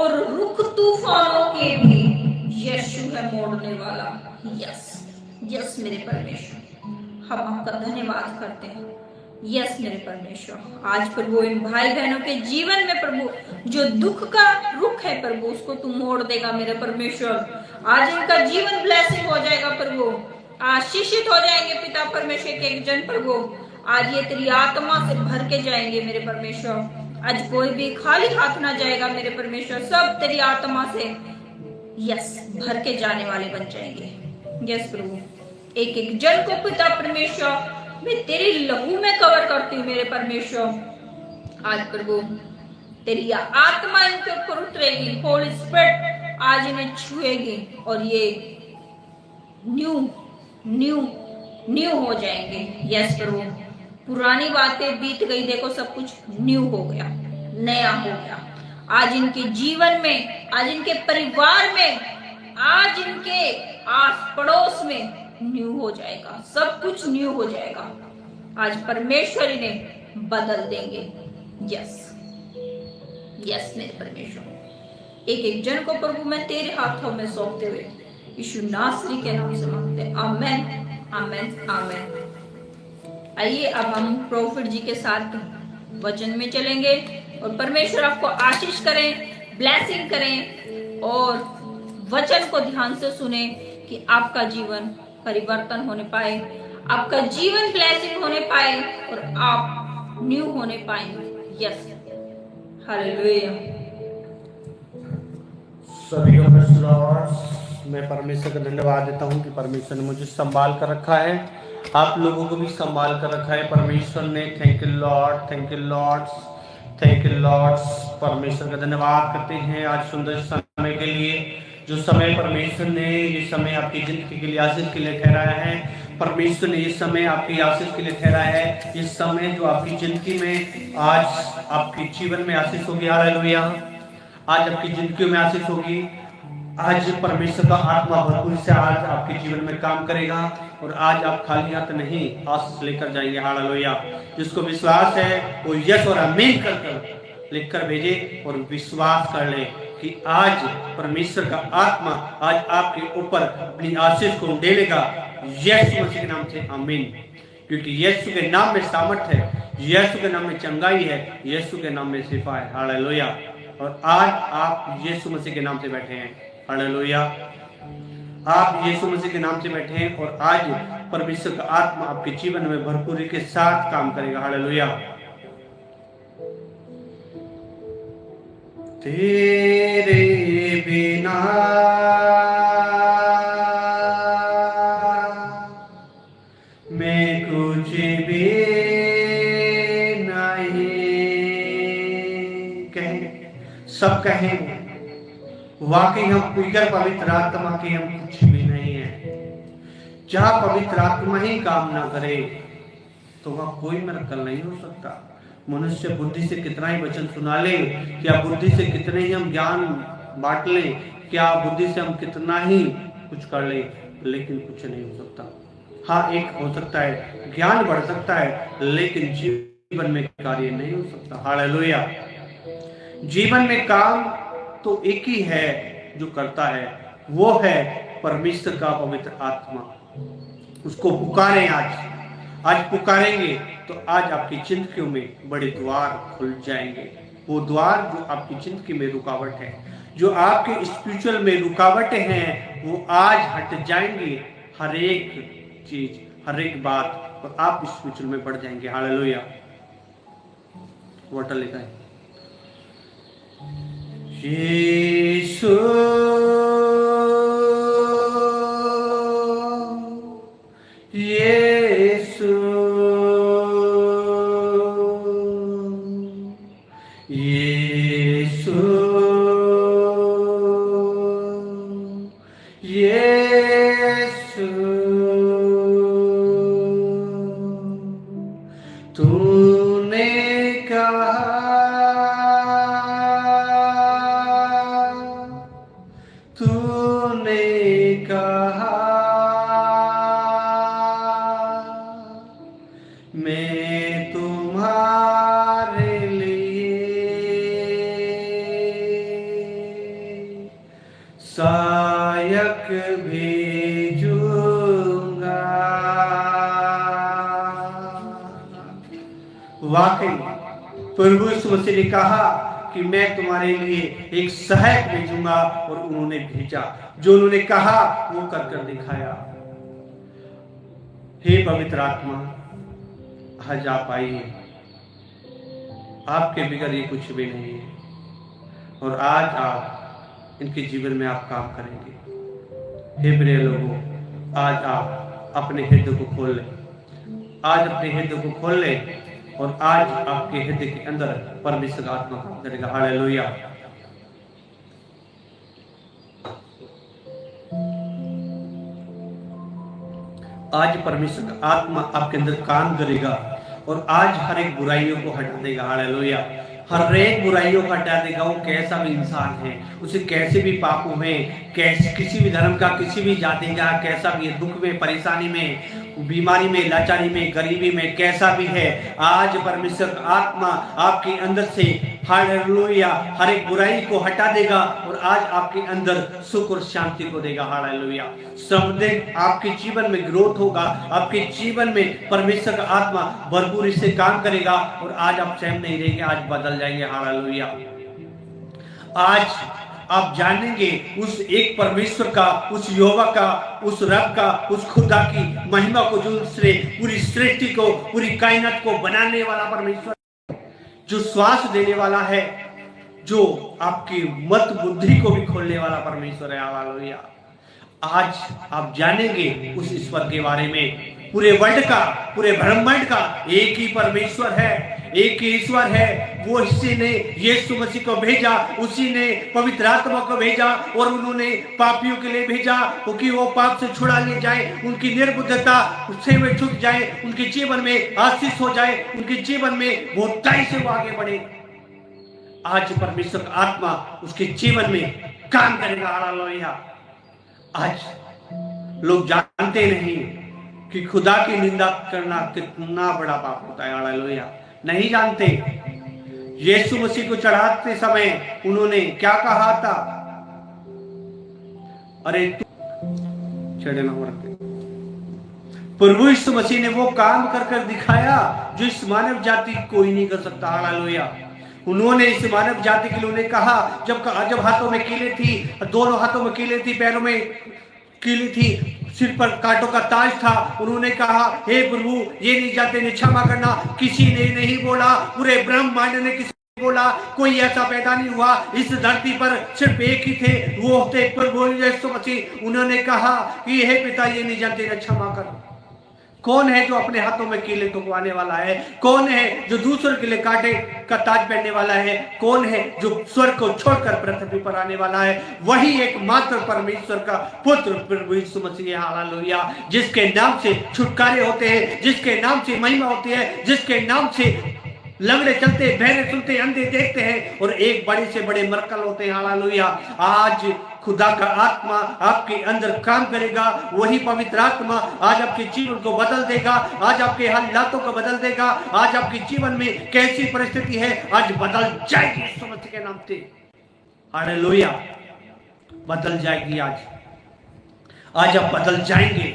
और रुख तूफानों के भी यीशु है मोड़ने वाला। यस यस मेरे परमेश्वर, हम आपका धन्यवाद करते हैं। यस मेरे परमेश्वर, आज प्रभु इन भाई बहनों के जीवन में प्रभु जो दुख का रुख है प्रभु, उसको तू मोड़ देगा मेरे परमेश्वर। आज इनका जीवन ब्लेसिंग हो जाएगा प्रभु, आशीषित हो जाएंगे पिता परमेश्वर के एक जन प्रभु। आज ये तेरी आत्मा से भर के जाएंगे मेरे परमेश्वर। आज कोई भी खाली हाथ ना जाएगा मेरे परमेश्वर, सब तेरी आत्मा से यस भर के जाने वाले बन जाएंगे। यस प्रभु, एक एक जन को पिता परमेश्वर मैं तेरी लहू में कवर करती हूँ मेरे परमेश्वर। आज प्रभु तेरी आत्मा इनके ऊपर उतरेगी, होली स्पिरिट आज इन्हें छुएगी और ये न्यू न्यू न्यू हो जाएंगे। यस प्रभु, पुरानी बातें बीत गई, देखो सब कुछ न्यू हो गया, नया हो गया। आज इनके जीवन में, आज इनके परिवार में, आज इनके आस पड़ोस में न्यू हो जाएगा, सब कुछ न्यू हो जाएगा। आज परमेश्वर इन्हें बदल देंगे। यस यस मेरे परमेश्वर, एक एक जन को प्रभु मैं तेरे हाथों में सौंपते हुए यीशु नासरी के नाम से मांगते हैं, आमेन आमेन आमेन। आइए अब हम प्रोफेट जी के साथ वचन में चलेंगे और परमेश्वर आपको आशीष करें, ब्लेसिंग करें और वचन को ध्यान से सुने कि आपका जीवन परिवर्तन होने पाए, आपका जीवन ब्लेसिंग होने पाए और आप न्यू होने पाए। Yes hallelujah. सभी को प्रेज़ लॉर्ड, मैं परमेश्वर का धन्यवाद देता हूँ कि परमेश्वर ने मुझे संभाल कर रखा है, आप लोगों को भी संभाल कर रखा है परमेश्वर ने। Thank you Lord, thank you Lord, thank you Lord. परमेश्वर का धन्यवाद करते हैं आज सुंदर समय के लिए, जो समय परमेश्वर ने ये समय आपकी जिंदगी के लिए आशीष के लिए ठहराया है। परमेश्वर ने ये समय आपकी आशीष के लिए ठहराया है। ये समय जो आपकी जिंदगी में आज आपके जीवन में आशीष होगी। हालेलुया, आज आपकी जिंदगी में आशीष होगी। आज परमेश्वर का आत्मा भरपूर से आज आपके जीवन में काम करेगा और आज आप खाली हाथ नहीं आशीष लेकर जाएंगे। हालेलुया, जिसको विश्वास है वो यस और आमीन कर लिखकर भेजे और विश्वास कर ले कि आज परमेश्वर का आत्मा आज आपके ऊपर अपनी आशीष को डेलेगा यीशु मसीह के नाम से, आमीन। क्योंकि यीशु के नाम में सामर्थ है, यीशु के नाम में चंगाई है, यीशु के नाम में शिफा है। हालेलुया, और आज आप यीशु मसीह के नाम से बैठे हैं। हालेलुया, आप यीशु मसीह के नाम से बैठे हैं और आज परमेश्वर का आत्मा आपके जीवन में भरपूरी के साथ काम करेगा। हालेलुया, तेरे बिना मैं कुछ भी नहीं, कहें सब कहें वाकई हम बिगर पवित्र आत्मा के हम कुछ भी नहीं है। जहां पवित्र आत्मा ही काम ना करे तो वहां कोई मिरेकल नहीं हो सकता। मनुष्य बुद्धि से कितना ही वचन सुना ले, क्या बुद्धि से कितने ही हम ज्ञान बांट ले, क्या बुद्धि से हम कितना ही कुछ कर ले, लेकिन कुछ नहीं हो सकता। हाँ, एक हो सकता है, ज्ञान बढ़ सकता है, लेकिन जीवन में कार्य नहीं हो सकता। हालेलुया, जीवन में काम तो एक ही है जो करता है, वो है परमेश्वर का पवित्र आत्मा। उसको पुकारें, आज पुकारेंगे तो आज आपकी जिंदगियों में बड़े द्वार खुल जाएंगे। वो द्वार जो आपकी जिंदगी में रुकावट है, जो आपके स्पिरिचुअल में रुकावटें हैं, वो आज हट जाएंगे। हर एक चीज, हर एक बात, और आप स्पिरिचुअल में बढ़ जाएंगे। हालेलुया, वाटर लिखा है यीशु यीशु यीशु यीशु, तूने कहा मैं तुम्हारे लिए भेजूंगा। वाकई प्रभु यीशु मसीह ने कहा कि मैं तुम्हारे लिए एक सहायक भेजूंगा, और उन्होंने भेजा। जो उन्होंने कहा वो कर दिखाया। हे पवित्र आत्मा, आज आप आइए। आपके बगैर ये कुछ भी नहीं है, और आज आप इनके जीवन में आप काम करेंगे। हे प्रिय लोगों, आज आप अपने हृदय को खोल लें। आज अपने हृदय को खोल लें, और आज आपके हृदय के अंदर परमेश्वर का आत्मा काम करेगा। हालेलुया। आज परमेश्वर का आत्मा आपके अंदर काम करेगा, और आज हर एक बुराइयों को हटा देगा। हालेलुया। हर एक बुराइयों को हटा देगा। वो कैसा भी इंसान है, उसे कैसे भी पापों में, कैसे किसी भी धर्म का, किसी भी जाति का, कैसा भी दुख में, परेशानी में, बीमारी में, लाचारी में, गरीबी में, कैसा भी है, आज परमेश्वर का आत्मा आपके अंदर से हालेलुया हर एक बुराई को हटा देगा, और आज आपके अंदर सुख और शांति को देगा। हालेलुया। समझे आपके जीवन में ग्रोथ होगा, आपके जीवन में परमेश्वर का आत्मा भरपूर इससे काम करेगा, और आज आप सहम नहीं रहेंगे, आज बदल जाएंगे। हालेलुया। आज आप जानेंगे उस एक परमेश्वर का, उस यहोवा का, उस रब का, उस खुदा की महिमा को, जो उसने पूरी सृष्टि को, पूरी कायनात को बनाने वाला परमेश्वर, जो श्वास देने वाला है, जो आपकी मत बुद्धि को भी खोलने वाला परमेश्वर है। हालेलुया। आज आप जानेंगे उस ईश्वर के बारे में। पूरे वर्ल्ड का, पूरे ब्रह्मांड का एक ही परमेश्वर है, एक ही ईश्वर है। वो इसी ने यीशु मसीह को भेजा, उसी ने पवित्र आत्मा को भेजा, और उन्होंने पापियों के लिए भेजा, क्योंकि वो पाप से छुड़ा ले जाए, उनकी निर्बुद्धता उससे वे छूट जाए, उनके जीवन में आशीष हो जाए, उनके जीवन में बहुताई से वो आगे बढ़े। आज परमेश्वर का आत्मा उसके जीवन में काम करेगा। हालेलुया। आज लोग जानते नहीं कि खुदा की निंदा करना कितना बड़ा पाप होता है। हालेलुया। नहीं जानते। यीशु मसीह को चढ़ाते समय उन्होंने क्या कहा था? अरे चढ़े ना रखते। प्रभु यीशु मसीह ने वो काम कर दिखाया जो इस मानव जाति कोई नहीं कर सकता। हालेलुया। उन्होंने इस मानव जाति के लिए उन्हें कहा, जब हाथों में कीले थी, दोनों हाथों में कीले थी, पैरों में कीली थी, सिर पर कांटों का ताज था, उन्होंने कहा, हे प्रभु ये नहीं जाते ने क्षमा करना। किसी ने नहीं बोला, पूरे ब्रह्मांड ने किसी ने बोला, कोई ऐसा पैदा नहीं हुआ इस धरती पर, सिर्फ एक ही थे, वो थे प्रभु यीशु मसीह। उन्होंने कहा कि हे पिता ये नहीं जानते ने क्षमा कर। कौन है जो अपने हाथों में कीले ठुकवाने वाला है? कौन है जो दूसरों के लिए कांटे का ताज पहनने वाला है? कौन है जो स्वर्ग को छोड़कर पृथ्वी पर आने वाला है? वही एकमात्र परमेश्वर का पुत्र प्रभु यीशु मसीह है। हालेलुया। जिसके नाम से छुटकारे होते हैं, जिसके नाम से महिमा होती है, जिसके नाम से लंगड़े चलते, बहरे सुनते, अंधे देखते हैं, और एक बड़े से बड़े मरकल होते हैं। हालेलुया। आज खुदा का आत्मा आपके अंदर काम करेगा। वही पवित्र आत्मा आज आपके जीवन को बदल देगा, आज आपके हालातों को बदल देगा। आज आपके जीवन में कैसी परिस्थिति है, आज बदल जाएगी यीशु मसीह के नाम से। हालेलुया। बदल जाएगी। आज आप बदल जाएंगे।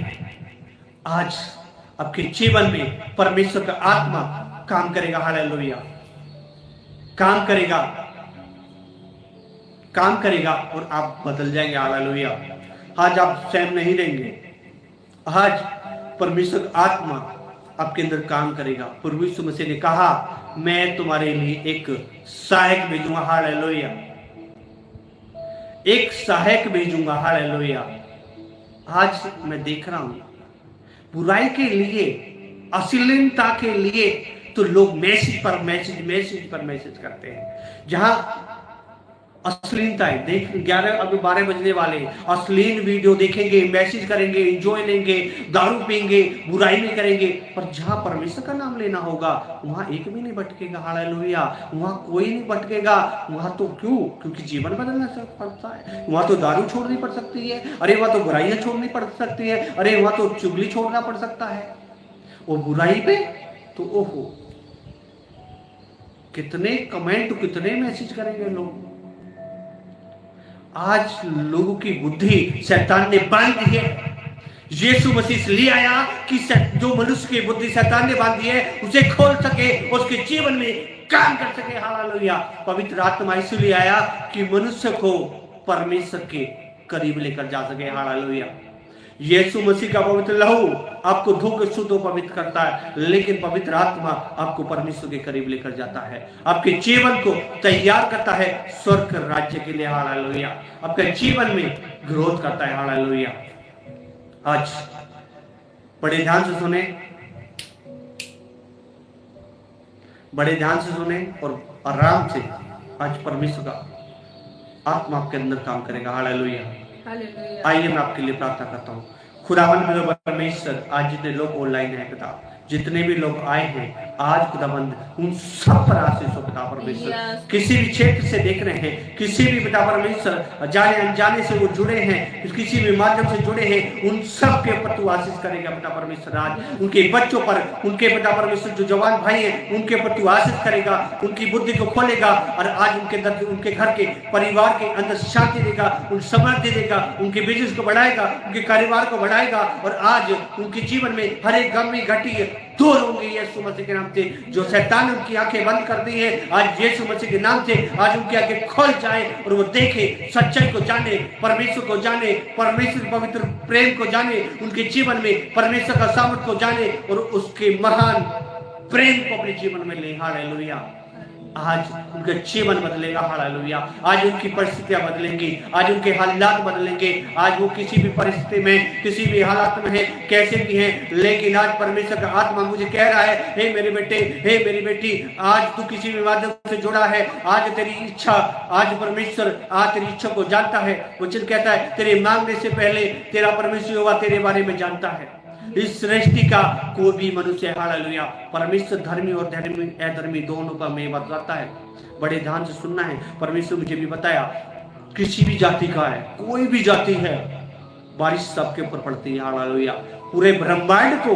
आज आपके जीवन में परमेश्वर का आत्मा काम करेगा। हालेलुया। काम करेगा और आप बदल जाएंगे। हालेलुया। आज आप सहम नहीं रहेंगे। आज परमेश्वर का आत्मा आपके अंदर काम करेगा। प्रभु यीशु मसीह ने कहा, मैं तुम्हारे लिए एक सहायक भेजूंगा। हालेलुया। एक सहायक भेजूंगा। हालेलुया। आज मैं देख रहा हूं बुराई के लिए, अश्लीलता के लिए तो लोग मैसेज पर मैसेज करते हैं। जहां अश्लीलता है, देख 12 बजने वाले अश्लील वीडियो देखेंगे, मैसेज करेंगे, एंजॉय लेंगे, दारू पीएंगे, बुराई नहीं करेंगे। पर जहां परमेश्वर का नाम लेना होगा वहां एक भी नहीं भटकेगा। हालेलुया। वहां कोई नहीं भटकेगा। वहां तो क्योंकि जीवन बदलना पड़ता है। वहां तो दारू छोड़नी पड़ सकती है, अरे वहां तो बुराइयां छोड़नी पड़ सकती है, अरे वहां तो चुगली छोड़ना पड़ सकता है। वो बुराई पे तो ओहो कितने कमेंट, कितने मैसेज करेंगे लोग। आज लोगों की बुद्धि शैतान ने बांध दी है। यीशु मसीह इसलिए आया कि जो मनुष्य की बुद्धि शैतान ने बांधी है उसे खोल सके, उसके जीवन में काम कर सके। हालेलुया। पवित्र आत्मा इसलिए आया कि मनुष्य को परमेश्वर के करीब लेकर जा सके। हालेलुया। यीशु मसीह का पवित्र लहू आपको धोकर शुद्ध और पवित्र करता है, लेकिन पवित्र आत्मा आपको परमेश्वर के करीब लेकर जाता है, आपके जीवन को तैयार करता है स्वर्ग राज्य के लिए। हालेलुया। आपके जीवन में ग्रोथ करता है। हालेलुया। आज बड़े ध्यान से सुने, बड़े ध्यान से सुने और आराम से। आज परमेश्वर का आत्मा आपके अंदर काम करेगा। हालेलुया। आइए मैं आपके लिए प्रार्थना करता हूँ। खुदावंद मेरे परमेश्वर, आज जितने लोग ऑनलाइन हैं पिता, जितने भी लोग आए हैं आज खुदावंद उन सब पर आशीष हो पिता परमेश्वर। किसी भी क्षेत्र से देख रहे हैं, किसी भी पिता परमेश्वर जाने अनजाने से वो जुड़े हैं, किसी भी माध्यम से जुड़े हैं, उन सब के ऊपर तू आशीष करेगा पिता परमेश्वर। आज उनके बच्चों पर, उनके पिता परमेश्वर जो जवान भाई हैं उनके ऊपर तू आशीष करेगा, उनकी बुद्धि को खोलेगा और आज उनके अंदर, उनके घर के परिवार के अंदर शांति देगा, उन समृद्धि देगा, उनके बिजनेस को बढ़ाएगा, उनके कारोबार को बढ़ाएगा और आज उनके जीवन में हर एक गम में घटी दूर होंगे यीशु मसीह के नाम से। जो शैतान ने उनकी आंखें बंद कर दी है आज यीशु मसीह के नाम से आज उनकी आंखें खोल जाए और वो देखे, सच्चाई को जाने, परमेश्वर को जाने, परमेश्वर पवित्र प्रेम को जाने, उनके जीवन में परमेश्वर का सामर्थ को जाने और उसके महान प्रेम को अपने जीवन में ले। हालेलुया। आज उनका जीवन बदलेगा। हालेलुया। आज उनकी परिस्थितियां बदलेंगी, आज उनके हालात बदलेंगे। आज वो किसी भी परिस्थिति में, किसी भी हालात में है, कैसे भी है, लेकिन आज परमेश्वर का आत्मा मुझे कह रहा है, हे मेरे बेटे, हे मेरी बेटी, आज तू किसी भी माध्यम से जुड़ा है, आज तेरी इच्छा, आज परमेश्वर आज तेरी इच्छा को जानता है। वचन कहता है तेरे मांगने से पहले तेरा परमेश्वर यहोवा तेरे बारे में जानता है। इस सृष्टि का कोई भी मनुष्य, हालेलुया, परमेश्वर धर्मी और धर्मी अधर्मी दोनों का मेल बताता है। बड़े ध्यान से सुनना है। परमेश्वर मुझे भी बताया किसी भी जाति का है, कोई भी जाति है, बारिश सबके ऊपर पड़ती है। हालेलुया। पूरे ब्रह्मांड को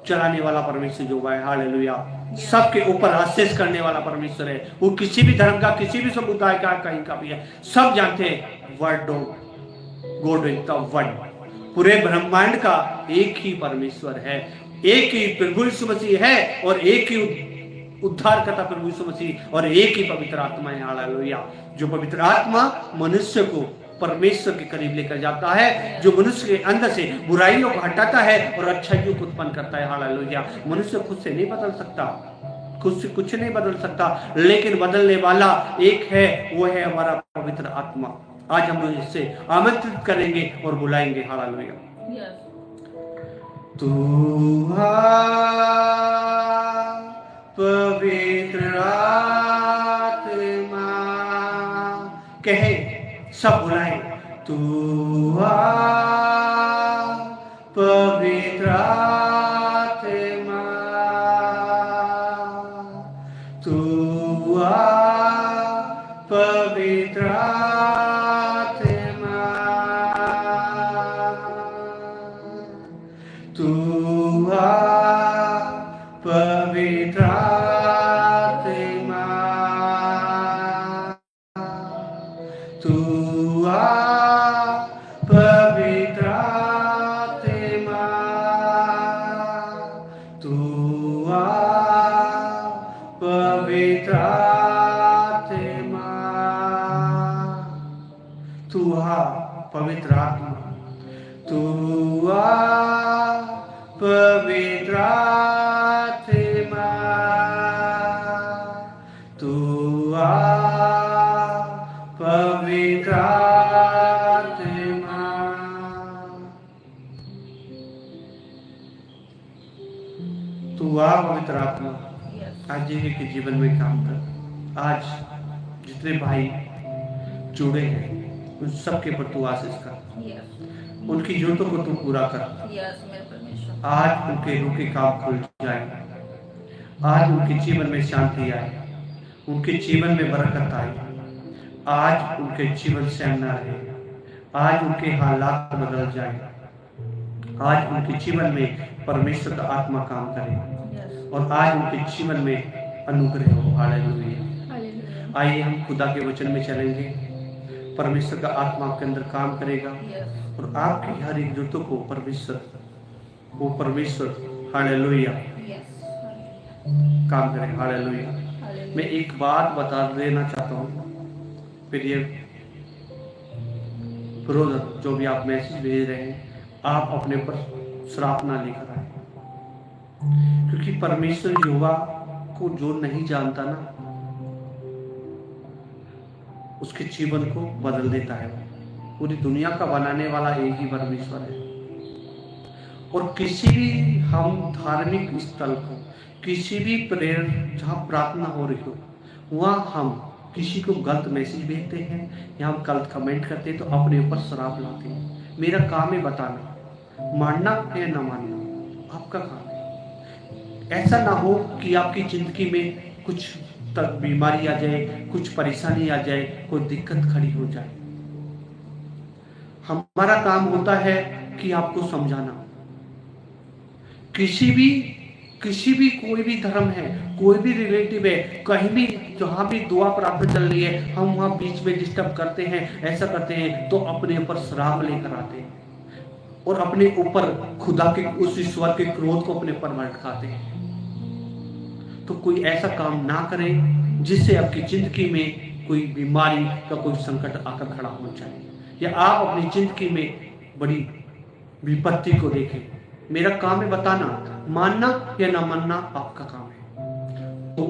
चलाने वाला परमेश्वर जो है, हालेलुया, सबके ऊपर आशीष करने वाला परमेश्वर है। वो किसी भी धर्म का, किसी भी समुदाय का, कहीं का भी है, सब जानते हैं word of God is the word. पूरे ब्रह्मांड का एक ही परमेश्वर है, एक ही प्रभु यीशु मसीह है और एक ही उद्धार करता प्रभु यीशु मसीह और एक ही पवित्र आत्मा है। हालेलुया। जो पवित्र आत्मा मनुष्य को परमेश्वर के करीब लेकर जाता है, जो मनुष्य के अंदर से बुराइयों को हटाता है और अच्छाइयों को उत्पन्न करता है। हालेलुया। मनुष्य खुद से नहीं बदल सकता, खुद से कुछ नहीं बदल सकता, लेकिन बदलने वाला एक है, वो है हमारा पवित्र आत्मा। आज हम लोग इससे आमंत्रित करेंगे और बुलाएंगे। हालेलुया। तू पवित्र आत्मा, कहे सब बुलाए, तू पवित्र आत्मा, तू पवित्र आत्मा, तू पवित्र आत्मा, तू पवित्र आत्मा, तू पवित्र आत्मा, तू पवित्र आत्मा, तू पवित्र आत्मा, तू पवित्र आत्मा, तू पवित्र आत्मा आज जी के जीवन में काम कर। आज जितने भाई जुड़े हैं उन सबके पर तू आशीष कर, उनकी जरूरतों को तू पूरा कर। आज उनके रुके काम खुल जाए, आज उनके जीवन में शांति आए, उनके जीवन में बरकत आए, आज उनके जीवन से न रहे, आज उनके हालात बदल जाए, आज उनके जीवन में परमेश्वर का आत्मा काम करे और आज उनके जीवन में अनुग्रह हो। हालेलुया। आइए हम खुदा के वचन में चलेंगे। परमेश्वर का आत्मा आपके अंदर काम करेगा Yes. और आपकी हर एक जरूरतों को परमेश्वर हालेलुया Yes. काम करेगा। हालेलुया। Hallelujah. मैं एक बात बता देना चाहता हूँ, फिर ये ब्रदर जो भी आप मैसेज भेज रहे हैं, आप अपने पर श्राप ना लेकर आए, क्योंकि परमेश्वर यहोवा को जो नहीं जानता ना, उसके जीवन को बदल देता है। पूरी दुनिया का बनाने वाला एक ही परमेश्वर है। और किसी भी हम धार्मिक स्थल को, किसी भी प्रेयर जहाँ प्रार्थना हो रही हो, वहाँ हम किसी को गलत मैसेज भेजते हैं या हम गलत कमेंट करते हैं तो अपने ऊपर श्राप लाते हैं। मेरा काम है बताना, मानना या ना मानना आपका काम है। ऐसा ना हो कि आपकी जिंदगी में कुछ तक बीमारी आ जाए, कुछ परेशानी आ जाए, कोई दिक्कत खड़ी हो जाए। हमारा काम होता है कि आपको समझाना। किसी भी कोई भी धर्म है, कोई भी रिलेटिव है, कहीं भी जहाँ भी दुआ प्रार्थना चल रही है, हम वहाँ बीच में डिस्टर्ब करते हैं, ऐसा करते हैं तो अपने ऊपर श्राप लेकर आते हैं और अपने ऊपर खुदा के उस ईश्वर के क्रोध को अपने ऊपर भड़काते हैं। तो कोई ऐसा काम ना करें जिससे आपकी जिंदगी में कोई बीमारी का कोई संकट आकर खड़ा हो जाए या आप अपनी जिंदगी में बड़ी विपत्ति को देखें। मेरा काम है बताना, मानना या ना मानना आपका काम है। तो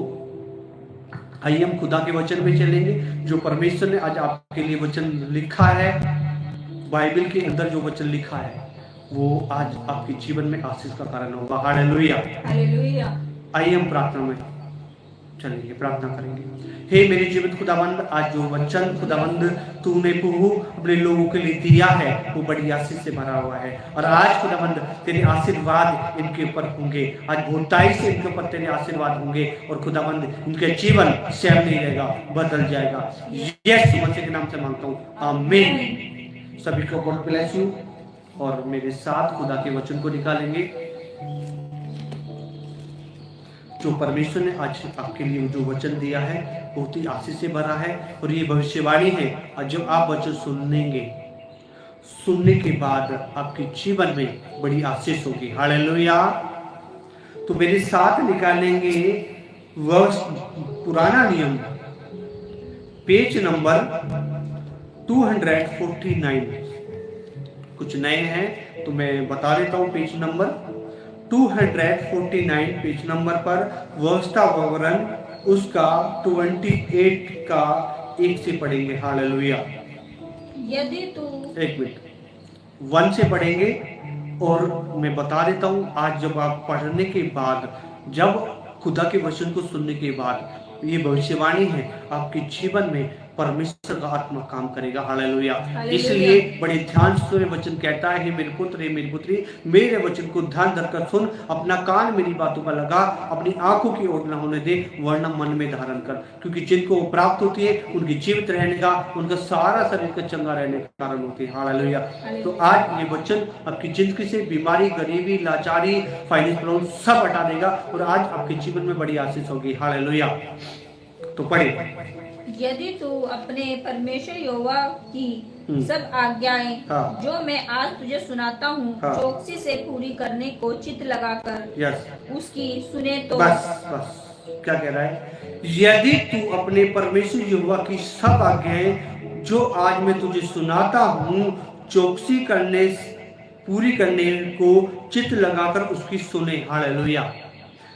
आइए हम खुदा के वचन में चलेंगे, जो परमेश्वर ने आज आपके लिए वचन लिखा है। बाइबल के अंदर जो वचन लिखा है वो आज आपके जीवन में आशीष का कारण होगा। Hallelujah, hallelujah. आइए हम प्रार्थना में चलेंगे, प्रार्थना करेंगे। हे मेरे जीवित खुदावंद, आज जो वचन खुदावंद तूने प्रभु अपने लोगों के लिए दिया है वो बड़ी आशीष से भरा हुआ है। और आज खुदावंद तेरे आशीर्वाद इनके ऊपर होंगे, आज बहुताई से इनके ऊपर तेरे आशीर्वाद होंगे और खुदावंद इनके जीवन सेम नहीं रहेगा, बदल जाएगा। यीशु मसीह के नाम से मांगता हूँ, आमीन। सभी को गॉड ब्लेस यू। और मेरे साथ खुदा के वचन को निकालेंगे जो परमेश्वर ने आज आपके लिए जो वचन दिया है बहुत ही आशीष से भरा है और ये भविष्यवाणी है। और जब आप वचन सुनने के बाद आपके जीवन में बड़ी आशीष होगी। हालेलुया। तो मेरे साथ निकालेंगे पुराना नियम पेज नंबर 249। कुछ नए हैं तो मैं बता देता हूँ। पेज नंबर 249 पेज नंबर पर व्यवस्था विवरण उसका 28 का 1 से पढ़ेंगे। हालेलुया। यदि तू 1 मिनट 1 से पढ़ेंगे और मैं बता देता हूँ, आज जब आप पढ़ने के बाद, जब खुदा के वचन को सुनने के बाद, ये भविष्यवाणी है, आपके जीवन में परमेश्वर का आत्मा काम करेगा। हालेलुया। इसलिए बड़े ध्यान से वचन कहता है, मेरे पुत्र मेरी पुत्री, मेरे वचन को ध्यान धरकर सुन, अपना कान मेरी बातों पर लगा, अपनी आंखों की ओर न होने दे, वरना मन में धारण कर, क्योंकि जिनको वो प्राप्त होती है उनकी जीवित रहने का, उनका सारा शरीर का चंगा रहने का कारण होती है। हालेलुया। तो आज ये वचन आपकी जिंदगी से बीमारी, गरीबी, लाचारी, फाइनेंस प्रॉब्लम सब हटा देगा और आज आपके जीवन में बड़ी आशीष होगी। हालेलुया। तो पढ़े। यदि तू अपने परमेश्वर यहोवा की सब आज्ञाएं जो मैं आज तुझे सुनाता हूँ चौकसी से पूरी करने को चित्त लगाकर उसकी सुने तो बस क्या कह रहा है? यदि तू अपने परमेश्वर यहोवा की सब आज्ञाएं जो आज मैं तुझे सुनाता हूँ चौकसी करने पूरी करने को चित्त लगाकर उसकी सुने। हालेलुया।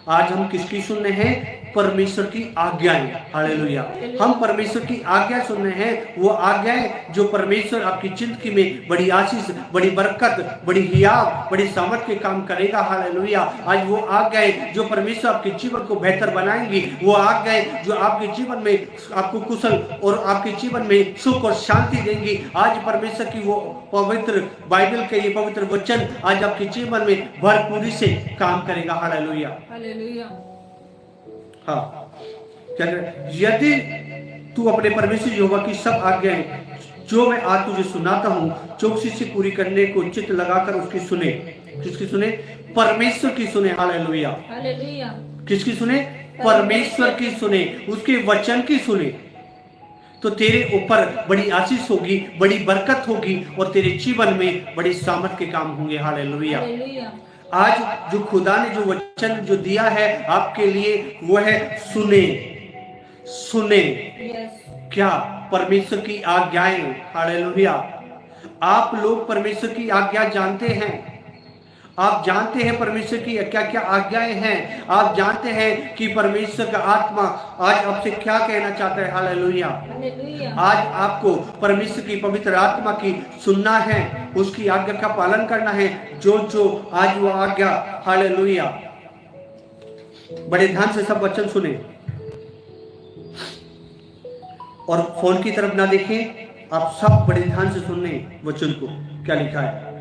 आज हम किसकी सुन रहे हैं? परमेश्वर की आज्ञाएं। हालेलुया। हम परमेश्वर की आज्ञा सुन रहे हैं, वो आज्ञाएं जो परमेश्वर आपकी जिंदगी में बड़ी आशीष, बड़ी बरकत, बड़ी हियाव, बड़ी सामर्थ के काम करेगा। हालेलुया। आज वो आज्ञाएं जो परमेश्वर आपके जीवन को बेहतर बनाएंगी, वो आज्ञाएं जो आपके जीवन में आपको कुशल और आपके जीवन में सुख और शांति देंगी। आज परमेश्वर की वो पवित्र बाइबल के ये पवित्र वचन आज आपके जीवन में भरपूरी से काम करेगा। हालेलुया। हालेलुया। हाँ, यदि तू अपने परमेश्वर यहोवा की सब आज्ञाएं जो मैं आज तुझे सुनाता हूँ चौकसी से पूरी करने को चित्त लगाकर उसकी सुने। किसकी सुने? परमेश्वर की सुने। हालेलुया। हालेलुया। किसकी सुने? परमेश्वर की सुने, उसके वचन की सुने। तो तेरे ऊपर बड़ी आशीष होगी, बड़ी बरकत होगी और तेरे जीवन में बड़ी सामर्थ के काम होंगे। हालेलुया। आज जो खुदा ने जो वचन जो दिया है आपके लिए वो है सुने, सुने क्या परमेश्वर की आज्ञाएं। हालेलुया। आप लोग परमेश्वर की आज्ञा जानते हैं, आप जानते हैं परमेश्वर की क्या क्या आज्ञाएं हैं, आप जानते हैं कि परमेश्वर का आत्मा आज आपसे क्या कहना चाहता है। हालेलुया। आज आपको परमेश्वर की पवित्र आत्मा की सुनना है, उसकी आज्ञा का पालन करना है, जो जो आज वो आज्ञा। हालेलुया। बड़े ध्यान से सब वचन सुने और फोन की तरफ ना देखें, आप सब बड़े ध्यान से सुनने वचन को। क्या लिखा है?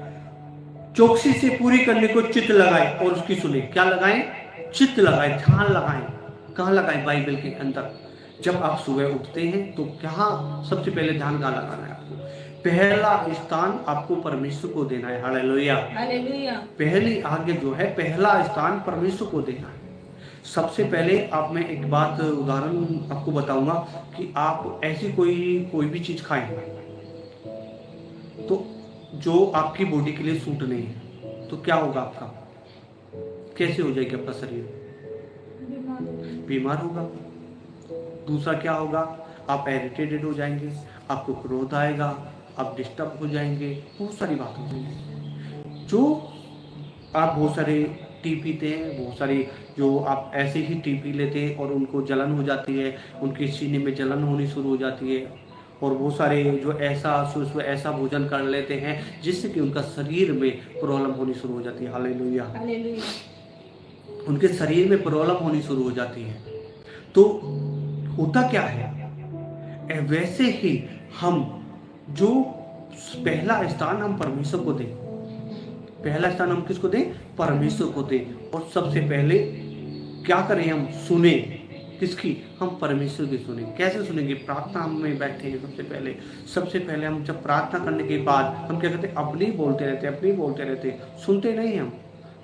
चौकसी से पूरी करने को चित्त लगाए और उसकी सुने। क्या लगाएं? चित्त लगाएं, ध्यान लगाएं। कहाँ लगाएं? बाइबल के अंदर। जब आप सुबह उठते हैं तो क्या सबसे पहले ध्यान कहाँ लगाना है आपको? पहला स्थान आपको परमेश्वर को देना है। हालेलुया। पहली आज्ञा जो है, पहला स्थान परमेश्वर को देना है। सबसे पहले आप मैं एक बात उदाहरण आपको बताऊंगा कि आप ऐसी कोई भी चीज खाएं तो जो आपकी बॉडी के लिए सूट नहीं है तो क्या होगा? आपका कैसे हो जाएगा? आपका शरीर बीमार होगा। दूसरा क्या होगा? आप इरिटेटेड हो जाएंगे, आपको क्रोध आएगा, आप डिस्टर्ब हो जाएंगे, बहुत सारी बात हो जाएगी। जो आप बहुत सारे टी पीते हैं, बहुत सारी जो आप ऐसे ही टी पी लेते हैं और उनको जलन हो जाती है, उनके सीने में जलन होनी शुरू हो जाती है, और वो सारे जो ऐसा भोजन कर लेते हैं जिससे कि उनका शरीर में प्रॉब्लम होनी शुरू हो जाती है। हालेलुया। उनके शरीर में प्रॉब्लम होनी शुरू हो जाती है। तो होता क्या है? वैसे ही हम जो पहला स्थान हम परमेश्वर को दें, पहला स्थान हम किसको दें? परमेश्वर को दें। और सबसे पहले क्या करें? हम सुने किसकी? हम परमेश्वर की सुने। कैसे सुनेंगे? प्रार्थना में बैठे हैं। सबसे पहले हम जब प्रार्थना करने के बाद हम क्या करते हैं? अपनी बोलते रहते, सुनते नहीं। हम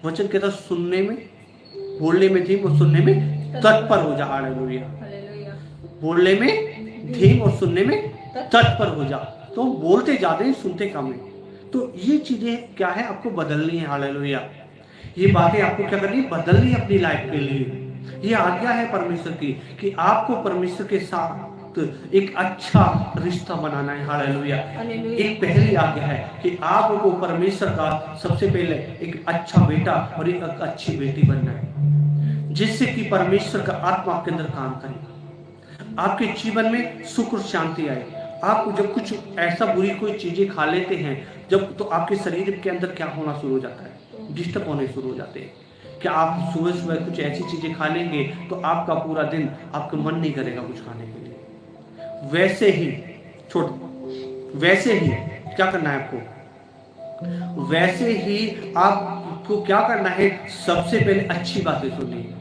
वचन कहता सुनने में, बोलने में धीम और सुनने में तत्पर हो जा। हालेलुया। बोलने में धीम और सुनने में तत्पर हो जा। तो बोलते ज्यादा ही, सुनते कम है। तो ये चीजें क्या है? आपको बदलनी है। हालेलुया। ये बातें आपको क्या करनी है? बदलनी है अपनी लाइफ के लिए। ये आज्ञा है परमेश्वर की कि आपको परमेश्वर के साथ एक अच्छा रिश्ता बनाना है। हालेलुया। एक पहली आज्ञा है कि आपको परमेश्वर का सबसे पहले एक अच्छा बेटा और एक अच्छी बेटी बनना है, जिससे कि परमेश्वर का आत्मा आपके अंदर काम करे, आपके जीवन में सुख और शांति आए। आप जब कुछ ऐसा बुरी कोई चीजें खा लेते हैं जब, तो आपके शरीर के अंदर क्या होना शुरू हो जाता है? डिस्टर्ब होने शुरू हो जाते हैं। क्या आप सुबह सुबह कुछ ऐसी चीजें खा लेंगे तो आपका पूरा दिन आपका मन नहीं करेगा कुछ खाने के लिए। वैसे ही क्या करना है आपको? वैसे ही आपको क्या करना है? सबसे पहले अच्छी बातें सुननी है।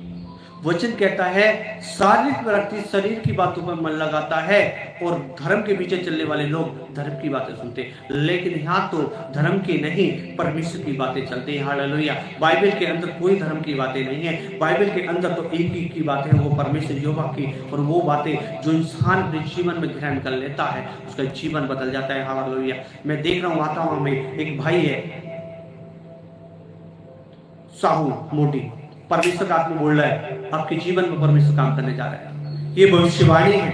वचन कहता है शारीरिक व्यक्ति शरीर की बातों पर मन लगाता है और धर्म के पीछे चलने वाले लोग धर्म की बातें सुनते हैं। लेकिन यहाँ तो धर्म की नहीं, परमेश्वर की बातें चलती हैं। हालेलुया। बाइबल के अंदर कोई धर्म की बातें नहीं है। बाइबल के अंदर तो एक ही की बातें हैं, वो परमेश्वर यहोवा की। और वो बातें जो इंसान अपने जीवन में ग्रहण कर लेता है उसका जीवन बदल जाता है। हालेलुया। मैं देख रहा हूँ, आता हूँ, हमें एक भाई है साहू मोटी, परमेश्वर का आत्मा बोल रहा है आपके जीवन में परमेश्वर काम करने जा रहा है। ये भविष्यवाणी है,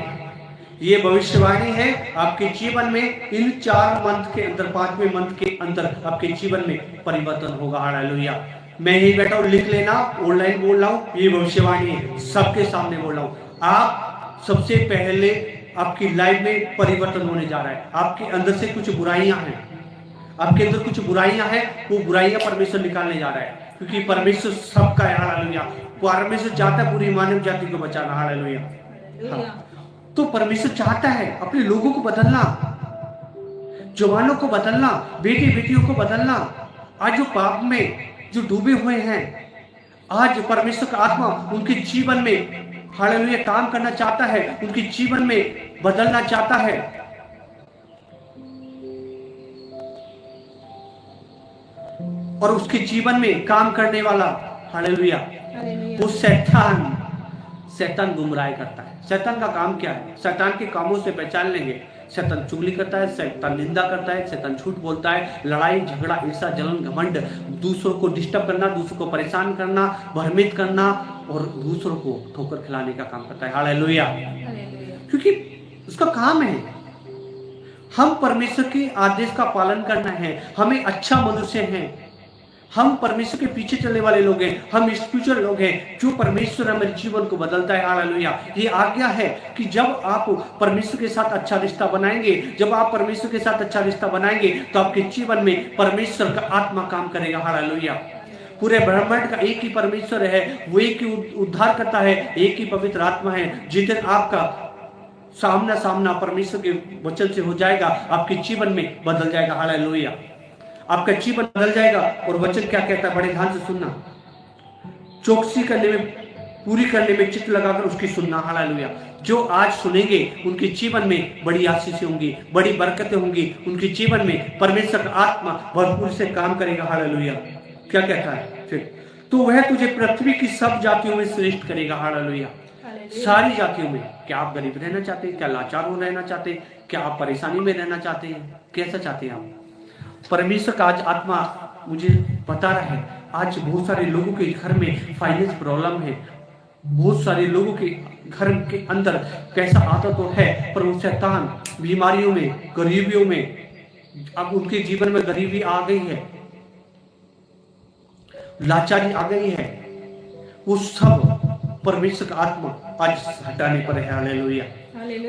ये भविष्यवाणी है। आपके जीवन में इन 4 मंथ के अंदर, 5वें मंथ के अंदर आपके जीवन में परिवर्तन होगा। हालेलुया। मैं यही बैठा हूँ, लिख लेना, ऑनलाइन बोल रहा हूँ, ये भविष्यवाणी है, सबके सामने बोल रहा हूँ। आप सबसे पहले आपकी लाइफ में परिवर्तन होने जा रहा है। आपके अंदर से कुछ बुराइयां हैं, आपके अंदर कुछ बुराइयां हैं, वो बुराइयां परमेश्वर निकालने जा रहा है, क्योंकि परमेश्वर सबका है। हालेलुया। परमेश्वर चाहता है पूरी मानव जाति को बचाना। हालेलुया। तो परमेश्वर चाहता है अपने लोगों को बदलना, जवानों को बदलना, बेटी बेटियों को बदलना। आज जो पाप में जो डूबे हुए हैं, आज परमेश्वर का आत्मा उनके जीवन में हालेलुया काम करना चाहता है, उनके जीवन में बदलना चाहता है। और उसके जीवन में काम करने वाला हालेलुया वो शैतान गुमराह करता है। शैतान का काम क्या है? शैतान के कामों से पहचान लेंगे। शैतान चुगली करता है, शैतान निंदा करता है, शैतान झूठ बोलता है, लड़ाई झगड़ा ईर्ष्या जलन घमंड, दूसरों को डिस्टर्ब करना, दूसरों को परेशान करना, भ्रमित करना और दूसरों को ठोकर खिलाने का काम करता है। हालेलुया। क्योंकि उसका काम है। हम परमेश्वर के आदेश का पालन करना है, हमें अच्छा मनुष्य है, हम परमेश्वर के पीछे चलने वाले लोग हैं, हम स्पिरिचुअल लोग हैं, जो परमेश्वर हमारे जीवन को बदलता है। हालेलुया। ये आज्ञा है कि जब आप परमेश्वर के साथ अच्छा रिश्ता बनाएंगे, जब आप परमेश्वर के साथ अच्छा रिश्ता बनाएंगे तो आपके जीवन में परमेश्वर का आत्मा काम करेगा। हालेलुया। पूरे ब्रह्मांड का एक ही परमेश्वर है, वो एक ही उद्धार करता है, एक ही पवित्र आत्मा है। जिस दिन आपका सामना परमेश्वर के वचन से हो जाएगा, आपके जीवन में बदल जाएगा। हालेलुया। आपका जीवन बदल जाएगा। और वचन क्या कहता है, बड़े ध्यान से सुनना। चौकसी करने में, पूरी करने में चित्त लगाकर उसकी सुनना। हालेलुया। जो आज सुनेंगे उनके जीवन में बड़ी आशीषें होंगी, बड़ी बरकतें होंगी, उनके जीवन में परमेश्वर का आत्मा भरपूर से काम करेगा। हालेलुया। क्या कहता है फिर? तो वह तुझे पृथ्वी की सब जातियों में श्रेष्ठ करेगा। हालेलुया। सारी जातियों में। क्या आप गरीब रहना चाहते हैं? क्या लाचार हो रहना चाहते हैं? क्या आप परेशानी में रहना चाहते हैं? कैसा चाहते हैं आप? परमेश्वर का आज आत्मा मुझे बता रहा है, आज बहुत सारे लोगों के घर में फाइनेंस प्रॉब्लम है, बहुत सारे लोगों के घर के अंदर पैसा आता तो है पर वो शैतान बीमारियों में, गरीबियों में, अब उनके जीवन में गरीबी आ गई है, लाचारी आ गई है। वो सब परमेश्वर का आत्मा आज हटाने पर है। हालेलुया।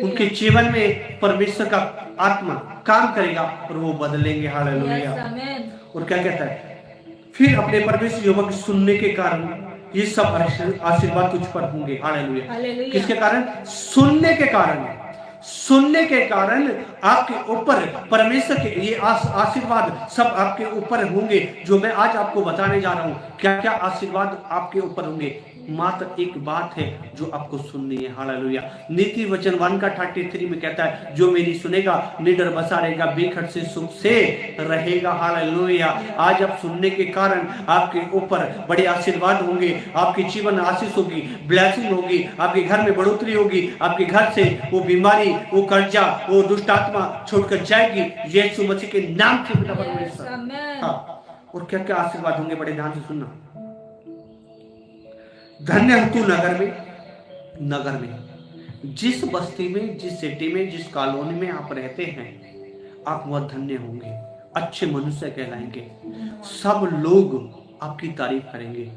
उनके जीवन में परमेश्वर का आत्मा काम करेगा और वो बदलेंगे। हालेलुया। और क्या कहता है फिर? अपने परमेश्वर यहोवा की सुनने के कारण ये सब आशीर्वाद तुझ पर होंगे। हालेलुया। किसके कारण? सुनने के कारण। सुनने के कारण आपके ऊपर परमेश्वर के ये आशीर्वाद सब आपके ऊपर होंगे, जो मैं आज आपको बताने जा रहा हूं। क्या क्या आशीर्वाद आपके ऊपर होंगे? मात्र एक बात है जो आपको सुननी है। हालेलुया। नीति वचन 1:33 में कहता है, जो मेरी सुनेगा निडर बसा रहेगा, बेखट से सुख से रहेगा। हालेलुया। आज आप सुनने के कारण आपके ऊपर बड़े आशीर्वाद होंगे, आपके जीवन आशीष होगी, ब्लेसिंग होगी, आपके घर में बढ़ोतरी होगी, आपके घर से वो बीमारी, वो कर्जा, वो दुष्ट आत्मा छोड़कर जाएगी यीशु मसीह के नाम से। पिता परमेश्वर। हाँ। और क्या क्या आशीर्वाद होंगे? बड़े ध्यान से सुनना। धन्य हो तू नगर में, जिस बस्ती में, जिस सिटी में, जिस कॉलोनी में आप रहते हैं, आप वह धन्य होंगे, अच्छे मनुष्य कहलाएंगे। सब लोग आपकी तारीफ करेंगे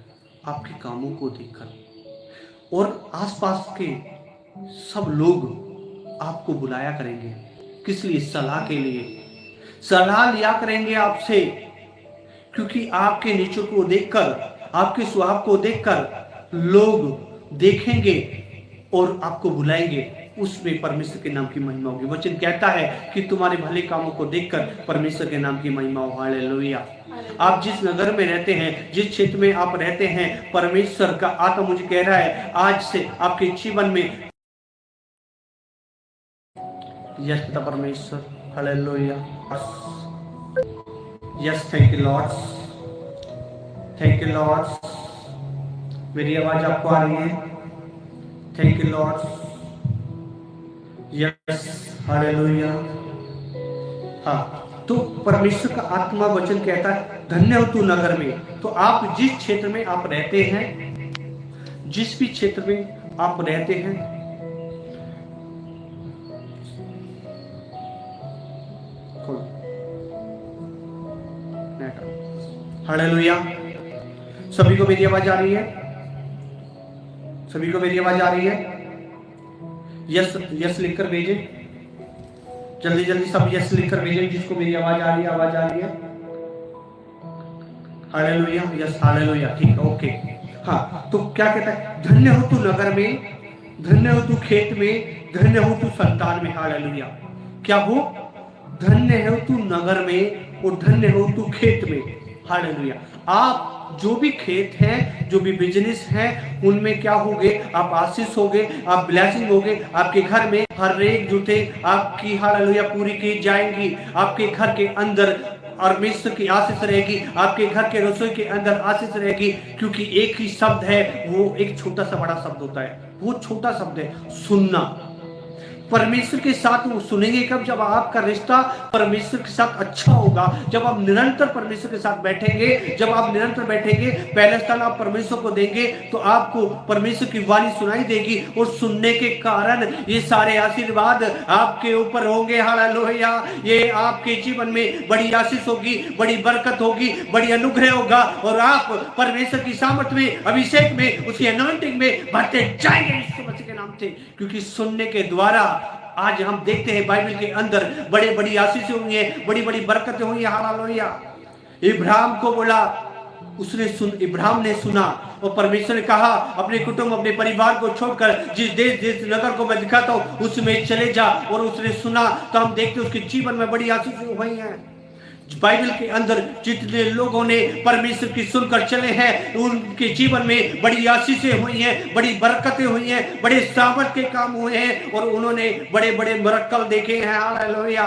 आपके कामों को देखकर, और आसपास के सब लोग आपको बुलाया करेंगे। किस लिए? सलाह के लिए। सलाह लिया करेंगे आपसे, क्योंकि आपके नेचर को देखकर, आपके स्वभाव को देखकर लोग देखेंगे और आपको बुलाएंगे। उसमें परमेश्वर के नाम की महिमा होगी। वचन कहता है कि तुम्हारे भले कामों को देखकर परमेश्वर के नाम की महिमा हो। हालेलुया। आप जिस नगर में रहते हैं, जिस क्षेत्र में आप रहते हैं, परमेश्वर का आत्मा मुझे कह रहा है आज से आपके जीवन में। यस पिता परमेश्वर। Hallelujah. Yes, thank you Lord, thank you Lord. मेरी आवाज आपको आ रही है? Thank you Lord. Yes, hallelujah. हाँ, तो परमेश्वर का आत्मा वचन कहता है धन्य हो तू नगर में। तो आप जिस क्षेत्र में आप रहते हैं, जिस भी क्षेत्र में आप रहते हैं, हालेलुया। सभी को मेरी आवाज आ रही है? सभी को मेरी आवाज आ रही है? यस, यस लिखकर भेजें, जल्दी जल्दी सब यस लिखकर भेजें जिसको मेरी आवाज आ रही है। आवाज आ रही है? हालेलुया। Yes, hallelujah. ठीक है, ओके। हाँ, तो क्या कहता है? धन्य हो तू नगर में, धन्य हो तू खेत में, धन्य हो तू संतान में। हालेलुया। क्या हो? धन्य हो तू नगर में और धन्य हो तू खेत में। हालेलुया। आप जो भी खेत हैं, जो भी बिजनेस हैं, उनमें क्या होगे? आप आशीष होगे, आप ब्लेसिंग होगे। आपके घर में हर एक जुटे आपकी हालेलुया पूरी की जाएंगी। आपके घर के अंदर परमेश्वर की आशीष रहेगी, आपके घर के रसोई के अंदर आशीष रहेगी, क्योंकि एक ही शब्द है, वो एक छोटा सा बड़ा शब्द होता है, वो छोटा शब्द है सुनना। परमेश्वर के साथ वो सुनेंगे कब? जब आपका रिश्ता परमेश्वर के साथ अच्छा होगा, जब आप निरंतर परमेश्वर के साथ बैठेंगे, जब आप निरंतर बैठेंगे, पहला स्थान आप परमेश्वर को देंगे तो आपको परमेश्वर की वाणी सुनाई देगी, और सुनने के कारण ये सारे आशीर्वाद आपके ऊपर होंगे। हालेलुया। ये आपके जीवन में बड़ी आशीष होगी, बड़ी बरकत होगी, बड़ी अनुग्रह होगा, और आप परमेश्वर की सामर्थ में, अभिषेक में, उसकी अनॉइंटिंग में बढ़ते जाएंगे यीशु मसीह के नाम से। क्योंकि सुनने के द्वारा आज हम देखते हैं बाइबल के अंदर बड़ी बड़ी आशीषें हुई हैं, बड़ी बड़ी बरकतें हुई हैं। हालेलुया। इब्राहिम को बोला, इब्राहिम ने सुना, और परमेश्वर ने कहा अपने कुटुंब, अपने परिवार को छोड़कर जिस देश जिस नगर को मैं दिखाता हूं उसमें चले जा, और उसने सुना। तो हम देखते उसके जीवन में बड़ी आशीषें हुई हैं। बाइबल के अंदर जितने लोगों ने परमेश्वर की सुनकर चले हैं, उनके जीवन में बड़ी आशीषें हुई हैं, बड़ी बरकतें हुई हैं, बड़े सामर्थ के काम हुए हैं, और उन्होंने बड़े बड़े मिरेकल देखे हैं। हालेलुया।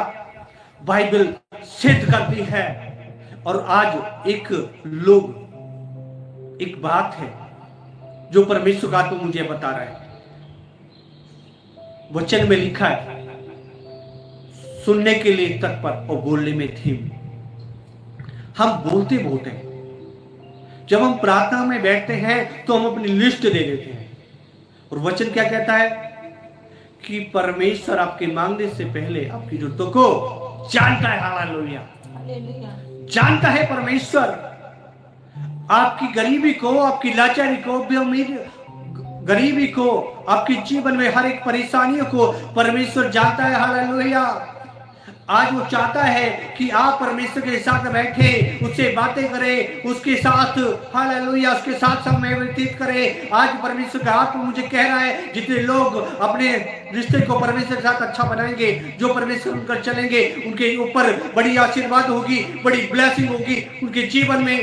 बाइबल सिद्ध करती है। और आज एक बात है जो परमेश्वर का आत्मा मुझे बता रहा है, वचन में लिखा है, सुनने के लिए तत्पर और बोलने में धीम। हम बोलते बहुत हैं। जब हम प्रार्थना में बैठते हैं तो हम अपनी लिस्ट दे देते हैं, और वचन क्या कहता है कि परमेश्वर आपके मांगने से पहले आपकी जरूरतों को जानता है। हालेलुया। जानता है परमेश्वर आपकी गरीबी को, आपकी लाचारी को, गरीबी को, आपके जीवन में हर एक परेशानियों को परमेश्वर जानता है। हालेलुया। आज वो चाहता है कि आप परमेश्वर के साथ बैठे, उससे बातें करें, उसके साथ हालेलुया उसके साथ समय व्यतीत करें। आज परमेश्वर का हाथ मुझे कह रहा है, जितने लोग अपने रिश्ते को परमेश्वर के साथ अच्छा बनाएंगे, जो परमेश्वर उनकर चलेंगे, उनके ऊपर बड़ी आशीर्वाद होगी, बड़ी ब्लेसिंग होगी, उनके जीवन में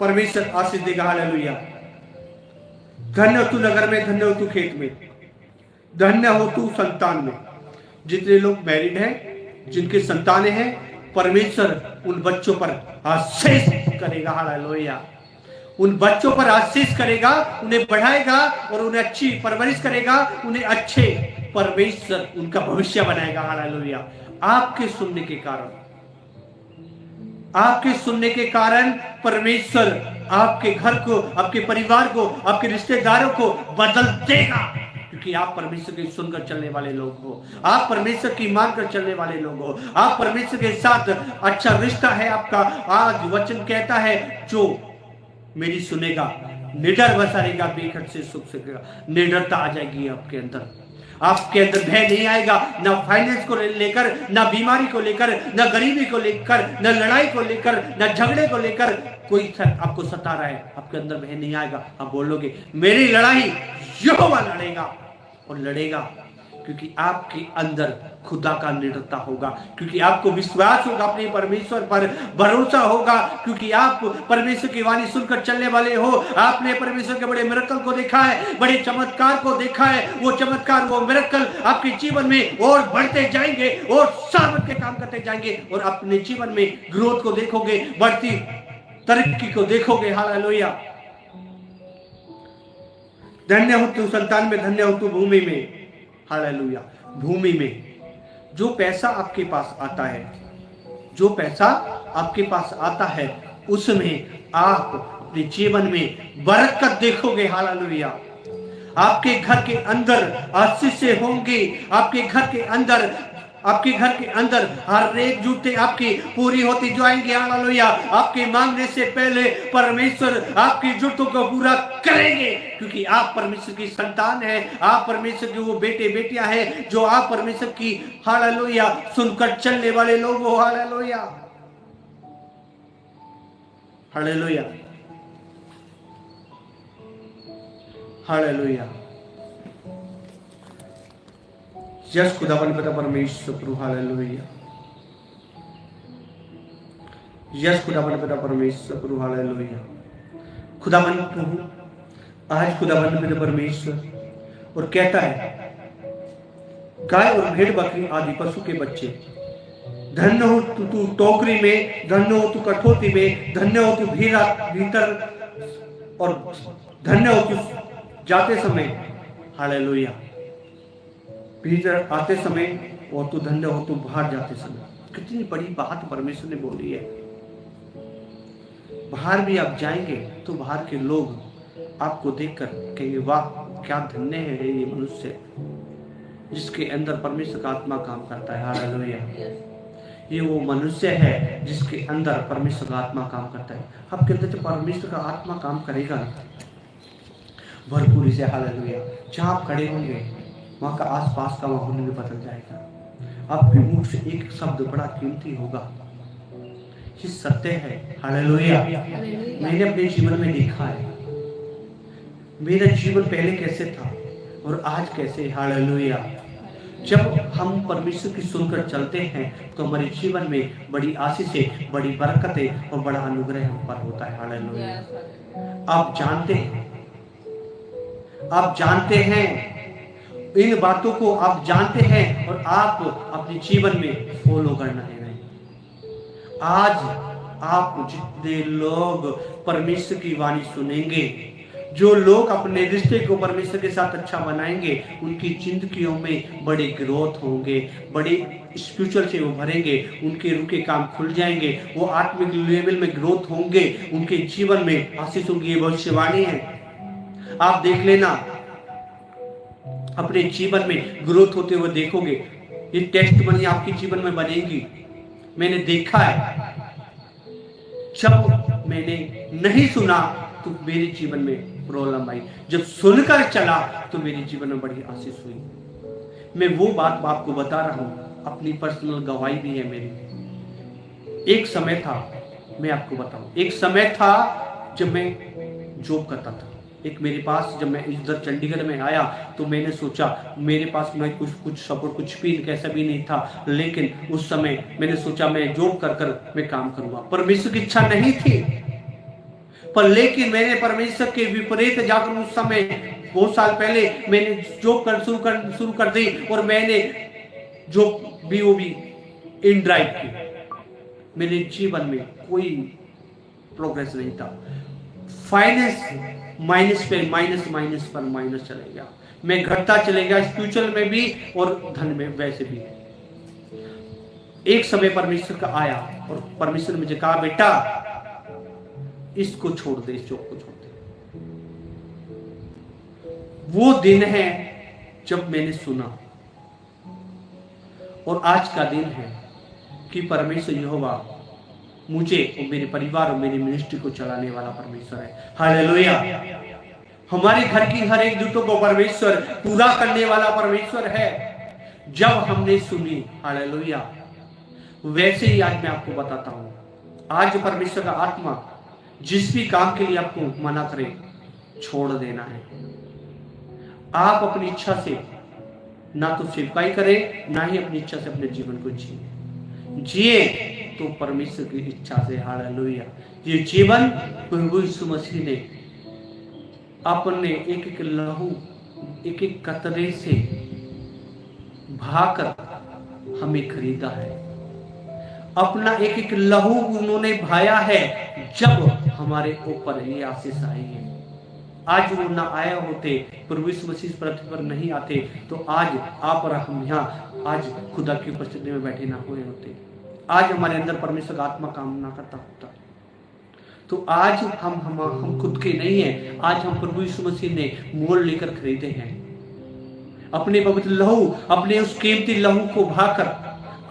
परमेश्वर आशीष देगा। हालेलुया। धन्य हो तू नगर में, धन्य हो तू खेत में, धन्य हो तू संतान में। जितने लोग मैरिड हैं, जिनके संतानें हैं, परमेश्वर उन बच्चों पर आशीष करेगा। हालेलुया। उन बच्चों पर आशीष करेगा, उन्हें बढ़ाएगा और उन्हें अच्छी परवरिश करेगा, उन्हें अच्छे परमेश्वर उनका भविष्य बनाएगा। हालेलुया। आपके सुनने के कारण, आपके सुनने के कारण परमेश्वर आपके घर को, आपके परिवार को, आपके रिश्तेदारों को बदल देगा, क्योंकि आप परमेश्वर के सुनकर चलने वाले लोग हो, आप परमेश्वर की मानकर चलने वाले लोग हो, आप परमेश्वर के साथ अच्छा रिश्ता है आपका। आज वचन कहता है, जो मेरी सुनेगा निडर बसा रहेगा, बेखट से सुख सकेगा। निडरता आ जाएगी आपके अंदर, आपके अंदर भय नहीं आएगा, ना फाइनेंस को लेकर, ना बीमारी को लेकर, ना गरीबी को लेकर, ना लड़ाई को लेकर, ना झगड़े को लेकर कोई आपको सता रहा है, आपके अंदर भय नहीं आएगा। आप बोलोगे मेरी लड़ाई यहोवा लड़ेगा, और लड़ेगा, क्योंकि आपके अंदर खुदा का निडरता होगा, क्योंकि आपको विश्वास होगा अपने परमेश्वर पर, भरोसा होगा, क्योंकि आप परमेश्वर की वाणी सुनकर चलने वाले हो। आपने परमेश्वर के बड़े मिरेकल को देखा है, बड़े चमत्कार को देखा है। वो चमत्कार, वो मिरेकल आपके जीवन में और बढ़ते जाएंगे, और सामर्थ के काम करते जाएंगे, और अपने जीवन में ग्रोथ को देखोगे, बढ़ती तरक्की को देखोगे। हालेलुया। धन्य हो तू संतान में, धन्य हो तू भूमि में। हालेलुया। भूमि में जो पैसा आपके पास आता है, जो पैसा आपके पास आता है, उसमें आप अपने जीवन में बरकत देखोगे। हालेलुया। आपके घर के अंदर आशीषें होंगी, आपके घर के अंदर हर एक जूते आपकी पूरी होती जाएंगी। हालेलुया। आपके मांगने से पहले परमेश्वर आपकी जरूरतों को पूरा करेंगे, क्योंकि आप परमेश्वर की संतान हैं, आप परमेश्वर के वो बेटे बेटियां हैं, जो आप परमेश्वर की हालेलुया सुनकर चलने वाले लोग हो। हालेलुया। हालेलुया। हालेलुया। यस खुदावन पिता परमेश्वर प्रभु। हालेलुया। यस खुदावन पिता परमेश्वर प्रभु। हालेलुया। खुदावन प्रभु आज खुदावन पिता परमेश्वर और कहता है, गाय और भेड़ बकरी आदि पशु के बच्चे धन्य हो तू टोकरी में, धन्य हो तू कठौती में, धन्य हो तू भीतर, और धन्य हो तू जाते समय, हालेलुया, भीतर आते समय, और तू धन्य हो तू बाहर जाते समय। कितनी बड़ी बात परमेश्वर ने बोली है। बाहर भी आप जाएंगे तो बाहर के लोग आपको देखकर कहेंगे, वाह क्या धन्य है ये मनुष्य जिसके अंदर परमेश्वर का आत्मा काम करता है। हालेलुया, ये वो मनुष्य है जिसके अंदर परमेश्वर का आत्मा काम करता है। आपके अंदर जब परमेश्वर का आत्मा काम करेगा भरपूरी से, हालेलुया, जहां आप खड़े होंगे वहां का आसपास का माहौल भी बदल जाएगा। आपके मुख से एक शब्द बड़ा कीमती होगा। ये सत्य है, हालेलुया। मैंने अपने जीवन में देखा है, मेरा जीवन पहले कैसे था और आज कैसे, हालेलुया। जब हम परमेश्वर की सुनकर चलते हैं तो हमारे जीवन में बड़ी आशीषें, बड़ी बरकतें और बड़ा अनुग्रह हम पर होता है, हालेलुया। आप जानते हैं इन बातों को, आप जानते हैं और आप अपने जीवन में फॉलो करना है। आज आप जितने लोग परमेश्वर की वाणी सुनेंगे, जो लोग अपने रिश्ते को परमेश्वर के साथ अच्छा बनाएंगे, उनकी जिंदगियों में बड़े ग्रोथ होंगे, बड़े स्पिरिचुअल से वो भरेंगे, उनके रुके काम खुल जाएंगे, वो आत्मिक लेवल में ग्रोथ होंगे, उनके जीवन में आशीष होगी। ये भविष्यवाणी है, आप देख लेना, अपने जीवन में ग्रोथ होते हुए देखोगे। ये टेस्ट बनी आपके जीवन में बनेगी। मैंने देखा है, जब मैंने नहीं सुना तो मेरे जीवन में प्रॉब्लम आई, जब सुनकर चला तो मेरे जीवन में बड़ी आशीष हुई। मैं वो बात आपको बता रहा हूं, अपनी पर्सनल गवाही भी है मेरी। एक समय था, मैं आपको बताऊं, एक समय था जब मैं जॉब करता था। एक मेरे पास, जब मैं इधर चंडीगढ़ में आया तो मैंने सोचा, मेरे पास मैं कुछ सपोर्ट कुछ भी कैसा भी नहीं था, लेकिन उस समय मैंने सोचा मैं जॉब कर मैं काम करूंगा। परमेश्वर की इच्छा नहीं थी, पर लेकिन मैंने परमेश्वर के विपरीत जाकर उस समय बहुत साल पहले मैंने जॉब शुरू कर दी, और मैंने जॉब भी इन ड्राइव की। मेरे जीवन में कोई प्रोग्रेस नहीं था। फाइनेंस माइनस पर माइनस चले गया, मैं घटता चले गया, स्पिरिचुअल में भी और धन में वैसे भी। एक समय परमेश्वर का आया और परमेश्वर ने मुझे कहा, बेटा इसको छोड़ दे, इस जॉब को छोड़ दे। वो दिन है जब मैंने सुना, और आज का दिन है कि परमेश्वर यहोवा मुझे और मेरे परिवार और मेरी मिनिस्ट्री को चलाने वाला परमेश्वर है। हालेलुया। हमारे घर की हर एक जरूरतों को परमेश्वर पूरा करने वाला परमेश्वर है। जब हमने सुनी, हालेलुया, वैसे ही आज मैं आपको बताता हूं, आज परमेश्वर का आत्मा जिस भी काम के लिए आपको मना करे, छोड़ देना है। आप अपनी इच्छा से ना तो सेवकाई करें, ना ही अपनी इच्छा से अपने जीवन को जिए तो परमेश्वर की इच्छा से। हालेलुया। ये जीवन प्रभु यीशु मसीह ने अपने एक एक लहू, एक एक कतरे से भाकर हमें खरीदा है। अपना एक एक लहू उन्होंने भाया है, जब हमारे ऊपर ये आशीष आई है। आज वो ना आए होते, प्रभु यीशु मसीह पृथ्वी पर नहीं आते, तो आज आप और हम यहाँ आज खुदा की उपस्थिति में बैठे ना हुए होते। आज हमारे अंदर परमेश्वर का आत्मा काम ना करता होता। तो आज हम खुद के नहीं है, आज हम प्रभु यीशु मसीह ने मोल लेकर खरीदे हैं। अपने पवित्र लहू, अपने उस कीमती लहू को बहाकर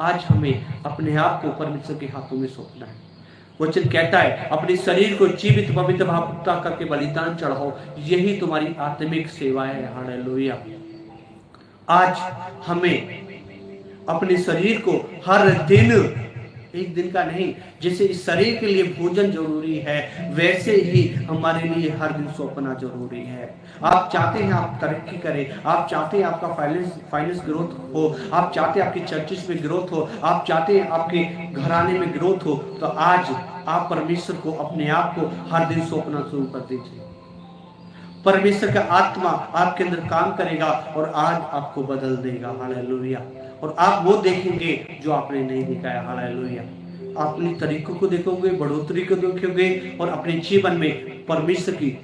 आज हमें अपने आप को परमेश्वर के हाथों में सौंपना है। वचन कहता है, अपने शरीर को जीवित पवित्र भावुकता करके बलिदान चढ़ाओ, यही तुम्हारी आत्मिक सेवा है। हालेलुया। आज हमें अपने शरीर को हर दिन, एक दिन का नहीं, जैसे इस शरीर के लिए भोजन जरूरी है, वैसे ही हमारे लिए हर दिन सौंपना जरूरी है। आप चाहते हैं आप तरक्की करें, आप चाहते हैं आपका फाइनेंस ग्रोथ हो, आप चाहते हैं आपकी चर्चिस में ग्रोथ हो, आप चाहते हैं आपके घराने में ग्रोथ हो, तो आज आप परमेश्वर को, अपने आप को हर दिन सौंपना शुरू कर दीजिए। परमेश्वर का आत्मा आपके अंदर काम करेगा और आज आपको बदल देगा। हालेलुया। और आप वो देखेंगे जो आपने नहीं देखा है। हालेलुया। अपने तरीकों को देखोगे, बढ़ोतरी को देखोगे और अपने जीवन में परमेश्वर की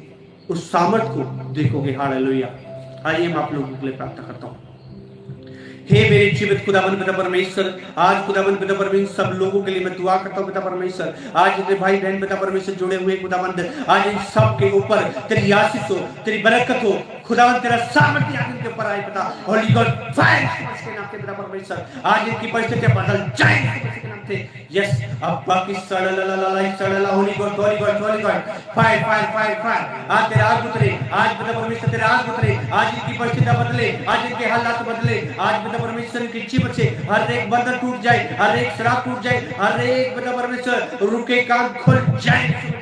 उस सामर्थ को देखोगे। हालेलुया। आइए मैं आप लोगों के लिए प्रार्थना करता हूँ। हे मेरे जीवित खुदाबंद पिता परमेश्वर, आज खुदाबंद पिता परमेश्वर सब लोगों के लिए मैं दुआ करता हूँ पिता परमेश्वर। आज इतने भाई बहन पिता परमेश्वर जुड़े हुए खुदाबंद, आज इन सब के ऊपर तेरी आशीष हो, तेरी बरकत हो खुदाबंद, तेरा सामर्थ्य आज इनके ऊपर आए पिता। होली गॉड फायर के नाम से पिता परमेश्वर, आज इनकी परिस्थितियां बदल जाएंगी के नाम से। यस, अब बाकी सड़ला holy god fire fire fire fire, आज तेरा आग उतरे, आज पिता परमेश्वर तेरा आग उतरे, आज इनकी परिस्थितियां बदले, आज इनके हालात बदले, आज पिता परमेश्वर की जीवन से हर एक बंधन टूट जाए, हर एक शराब टूट जाए, हर एक पिता परमेश्वर रुके काम खुल जाए।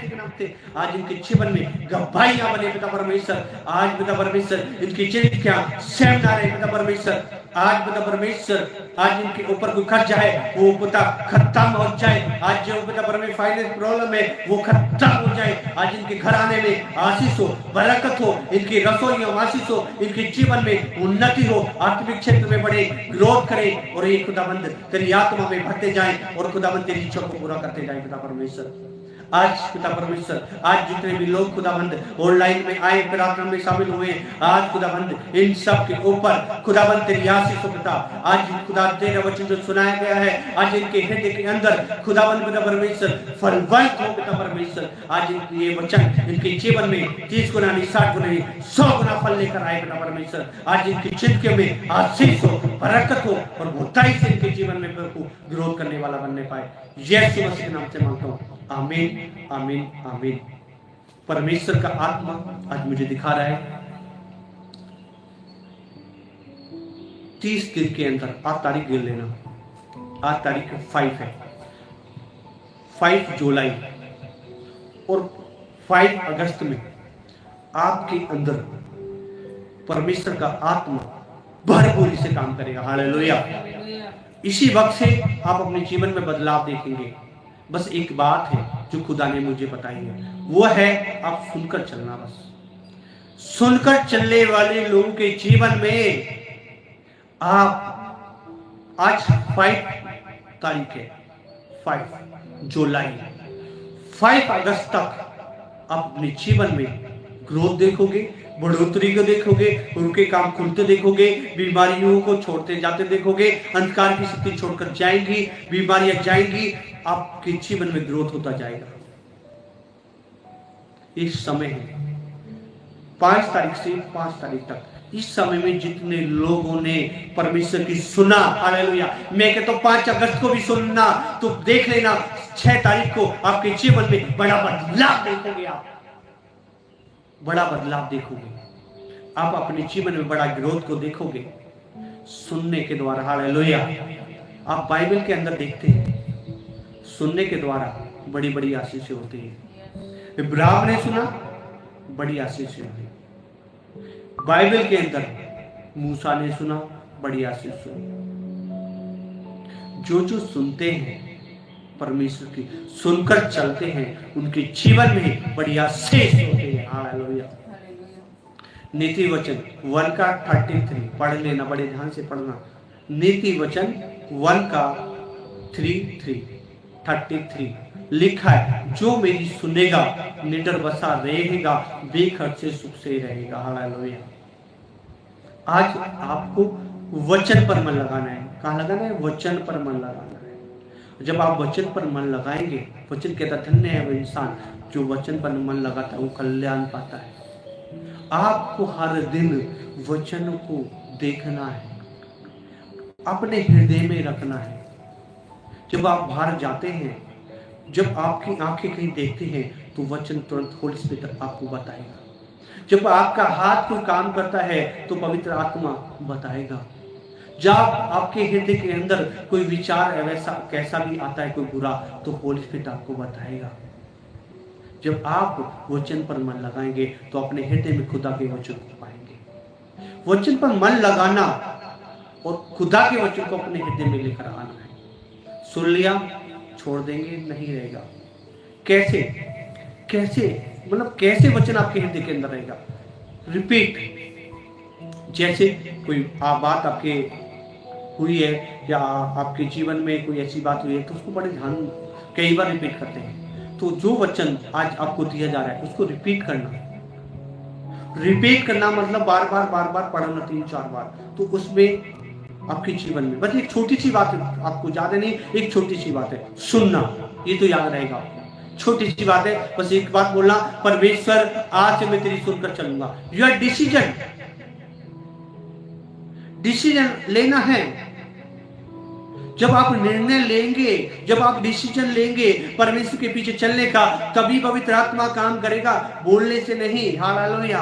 आज इनके जीवन में गवाहियां बने पिता परमेश्वर, आज पिता परमेश्वर इनकी चिंता सहना रहे पिता परमेश्वर, आज पिता परमेश्वर आज इनके ऊपर कोई खर्चा है वो पिता खत्म हो जाए, आज जो पिता परमेश्वर फाइनेंस प्रॉब्लम है वो खत्म हो जाए, आज इनके घर आने में आशीष हो, बरकत हो, इनकी रसोई हो आशीष हो, इनके जीवन में उन्नति हो, आत्मिक क्षेत्र में बड़े ग्रोथ करे और ये खुदाबंद तेरी आत्मा में बढ़ते जाए और खुदाबंद तेरी इच्छा को पूरा करते जाए पिता परमेश्वर। आज पिता परमेश्वर, आज जितने भी लोग खुदाबंद ऑनलाइन में आए प्रार्थना में शामिल हुए, आज खुदाबंद इन सब के ऊपर खुदाबंद तेरी आशीष हो पिता। आज खुदा तेरा वचन जो सुनाया गया है, आज इनके हृदय के अंदर खुदाबंद पिता परमेश्वर फलवंत हो पिता परमेश्वर, आज ये वचन इनके जीवन में 30 गुना नहीं 60 गुना नहीं 100 गुना फल लेकर आए पिता परमेश्वर। आज इनकी जिंदगी में आशीष हो, बरकत हो और बहुताई से इनके जीवन में ग्रोथ करने वाला बनने पाए। यीशु मसीह के नाम से मांगता हूँ, आमीन आमीन आमीन। परमेश्वर का आत्मा आज मुझे दिखा रहा है 30 दिन के अंदर, आप तारीख गिन लेना, आज तारीख 5 है, 5 जुलाई और 5 अगस्त में आपके अंदर परमेश्वर का आत्मा भरपूरी से काम करेगा। हालेलुया। इसी वक्त से आप अपने जीवन में बदलाव देखेंगे। बस एक बात है जो खुदा ने मुझे बताई है, वो है आप सुनकर चलना। बस सुनकर चलने वाले लोगों के जीवन में आप, आज 5 तारीख है, 5 जुलाई, 5 अगस्त तक आप अपने जीवन में ग्रोथ देखोगे, बढ़ोतरी को देखोगे, उनके काम खुलते देखोगे, बीमारियों को छोड़ते जाते देखोगे, अंधकार की शक्ति छोड़कर जाएंगी, बीमारियां जाएंगी, आपके जीवन में ग्रोथ होता जाएगा। इस समय है 5 तारीख से 5 तारीख तक, इस समय में जितने लोगों ने परमेश्वर की सुना, हालेलुया, मैं कहता हूं 5 अगस्त को भी सुनना, तो देख लेना 6 तारीख को आपके जीवन में बड़ा बदलाव देखोगे। आप बड़ा बदलाव देखोगे, आप अपने जीवन में बड़ा ग्रोथ को देखोगे सुनने के द्वारा। हालेलुया। आप बाइबल के अंदर देखते हैं सुनने के द्वारा बड़ी बड़ी आशीषें होती है। इब्राहिम ने सुना, बड़ी आशीषें हुई। बाइबल के अंदर मूसा ने सुना, बड़ी आशीष हुई। जो सुनते हैं परमेश्वर की, सुनकर चलते हैं, उनके जीवन में बड़ी आशीष होती है। हालेलुया। नीति वचन 1 का 33 पढ़ लेना, बड़े ध्यान से पढ़ना। नीति वचन 1 का 33 लिखा है, जो मेरी सुनेगा निडर बसा रहेगा, बेखर्च से सुख से रहेगा। हालेलुया। आज आपको वचन पर मन लगाना है। कहाँ लगाना है? वचन पर मन लगाना है। जब आप वचन पर मन लगाएंगे, वचन कहता धन्य है वो इंसान जो वचन पर मन लगाता है, वो कल्याण पाता है। आपको हर दिन वचन को देखना है, अपने हृदय में रखना है। जब आप बाहर जाते हैं, जब आपकी आंखें कहीं देखते हैं, तो वचन तुरंत होली स्पिरिट आपको बताएगा। जब आपका हाथ कोई काम करता है, तो पवित्र आत्मा बताएगा। जब आपके हृदय के अंदर कोई विचार वैसा कैसा भी आता है, कोई बुरा, तो होली स्पिरिट आपको बताएगा। जब आप वचन पर मन लगाएंगे, तो अपने हृदय में खुदा के वचन को पाएंगे। वचन पर मन लगाना और खुदा के वचन को अपने हृदय में लेकर आना है। सुन लिया, छोड़ देंगे, नहीं रहेगा। कैसे मतलब कैसे वचन आपके हृदय के अंदर रहेगा? रिपीट। जैसे कोई बात आपके हुई है या आपके जीवन में कोई ऐसी बात हुई है तो उसको बड़े ध्यान कई बार रिपीट करते हैं। तो जो वचन आज आपको दिया जा रहा है उसको रिपीट करना। रिपीट करना मतलब बार बार पढ़ना 3-4 बार। तो उसमें आपके जीवन में बस एक छोटी सी बात है, आपको ज्यादा नहीं, एक छोटी सी बात है, सुनना। ये तो याद रहेगा आपको, छोटी सी बात है, बस एक बात बोलना, परमेश्वर आज से मैं तेरी सुनकर चलूंगा। योर डिसीजन लेना है। जब आप निर्णय लेंगे, जब आप डिसीजन लेंगे परमेश्वर के पीछे चलने का, तभी पवित्र आत्मा काम करेगा, बोलने से नहीं। हालेलुया।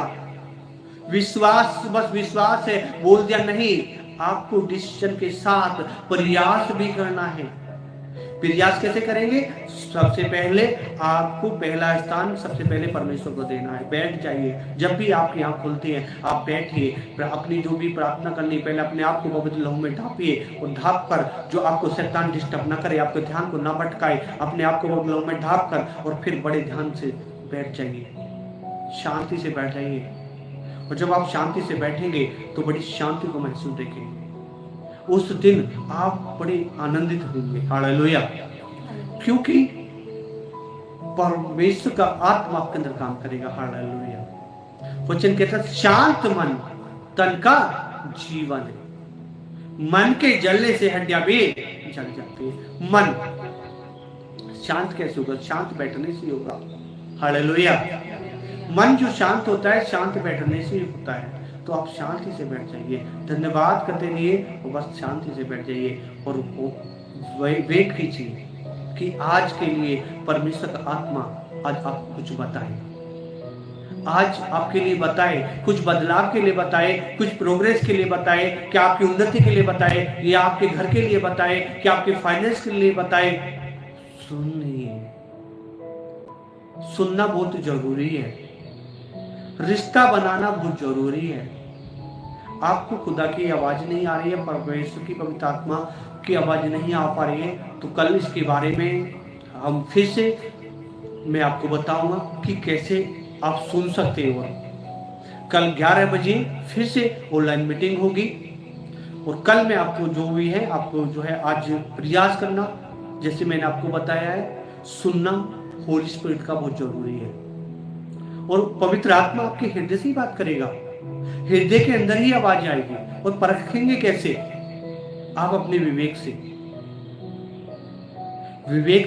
विश्वास, बस विश्वास है, बोल दिया नहीं। आपको डिसीजन के साथ प्रयास भी करना है। प्रयास कैसे करेंगे? सबसे पहले आपको पहला स्थान सबसे पहले परमेश्वर को देना है। बैठ जाइए, जब भी आपकी आंख खुलती है आप बैठिए, अपनी जो भी प्रार्थना करनी पहले अपने आप को पवित्र लहू में ढापिए, और ढाप कर जो आपको शैतान डिस्टर्ब ना करे, आपके ध्यान को ना भटकाए, अपने आप को पवित्र लहू में ढाप कर और फिर बड़े ध्यान से बैठ जाइए, शांति से बैठ जाइए। और जब आप शांति से बैठेंगे तो बड़ी शांति को महसूस देखेंगे। उस दिन आप बड़े आनंदित होंगे। हालेलुया। क्योंकि परमेश्वर का आत्मा आपके अंदर काम करेगा। हालेलुया। वचन कहता है शांत मन तन का जीवन है। मन के जलने से हड्डियां भी जल जाती है। मन शांत कैसे होगा? शांत बैठने से होगा। हालेलुया। मन जो शांत होता है शांत बैठने से ही होता है। तो आप शांति से बैठ जाइए, धन्यवाद करते रहिए और बस शांति से बैठ जाइए और वेट कीजिए कि आज के लिए परमेश्वर का आत्मा आज आपको कुछ बताए, आज आपके लिए बताए, कुछ बदलाव के लिए बताए, कुछ प्रोग्रेस के लिए बताए, क्या आपकी उन्नति के लिए बताए, या आपके घर के लिए बताए, क्या आपके फाइनेंस के लिए बताए। सुनिए, सुनना बहुत जरूरी है। रिश्ता बनाना बहुत जरूरी है। आपको खुदा की आवाज नहीं आ रही है, परमेश्वर की पवित्र आत्मा की आवाज नहीं आ पा रही है, तो कल इसके बारे में हम फिर से मैं आपको बताऊंगा कि कैसे आप सुन सकते हो। कल 11 बजे फिर से ऑनलाइन मीटिंग होगी और कल मैं आपको जो भी है आपको जो है आज प्रयास करना, जैसे मैंने आपको बताया है, सुनना होली स्पिरिट का बहुत जरूरी है। और पवित्र आत्मा आपके हृदय से ही बात करेगा, हृदय के अंदर ही आवाज आएगी। और परखेंगे कैसे? आप अपने विवेक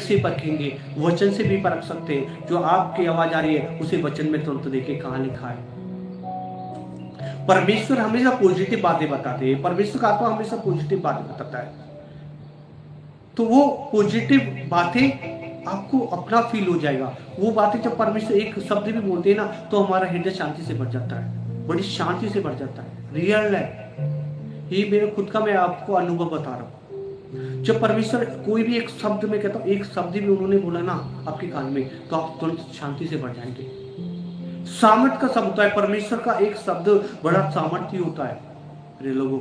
से परखेंगे। वचन से भी परख सकते हैं। जो आपकी आवाज आ रही है उसे वचन में तुरंत देखिए कहां लिखा है। परमेश्वर हमेशा पॉजिटिव बातें बताते हैं। परमेश्वर का आत्मा हमेशा पॉजिटिव बातें बताता है। तो वो पॉजिटिव बातें आपको अपना फील हो जाएगा। वो बातें जब परमेश्वर एक शब्द भी बोलते हैं ना तो हमारा हृदय शांति से भर जाता है, बड़ी शांति से भर जाता है। रियल है ये, मेरे खुद का मैं आपको अनुभव बता रहा हूँ। जब परमेश्वर कोई भी एक शब्द में कहता हूँ, एक शब्द भी उन्होंने बोला ना आपके कान में, तो आप तुरंत शांति से भर जाएंगे। सामर्थ का शब्द होता है, परमेश्वर का एक शब्द बड़ा सामर्थ्य होता है मेरे लोगों।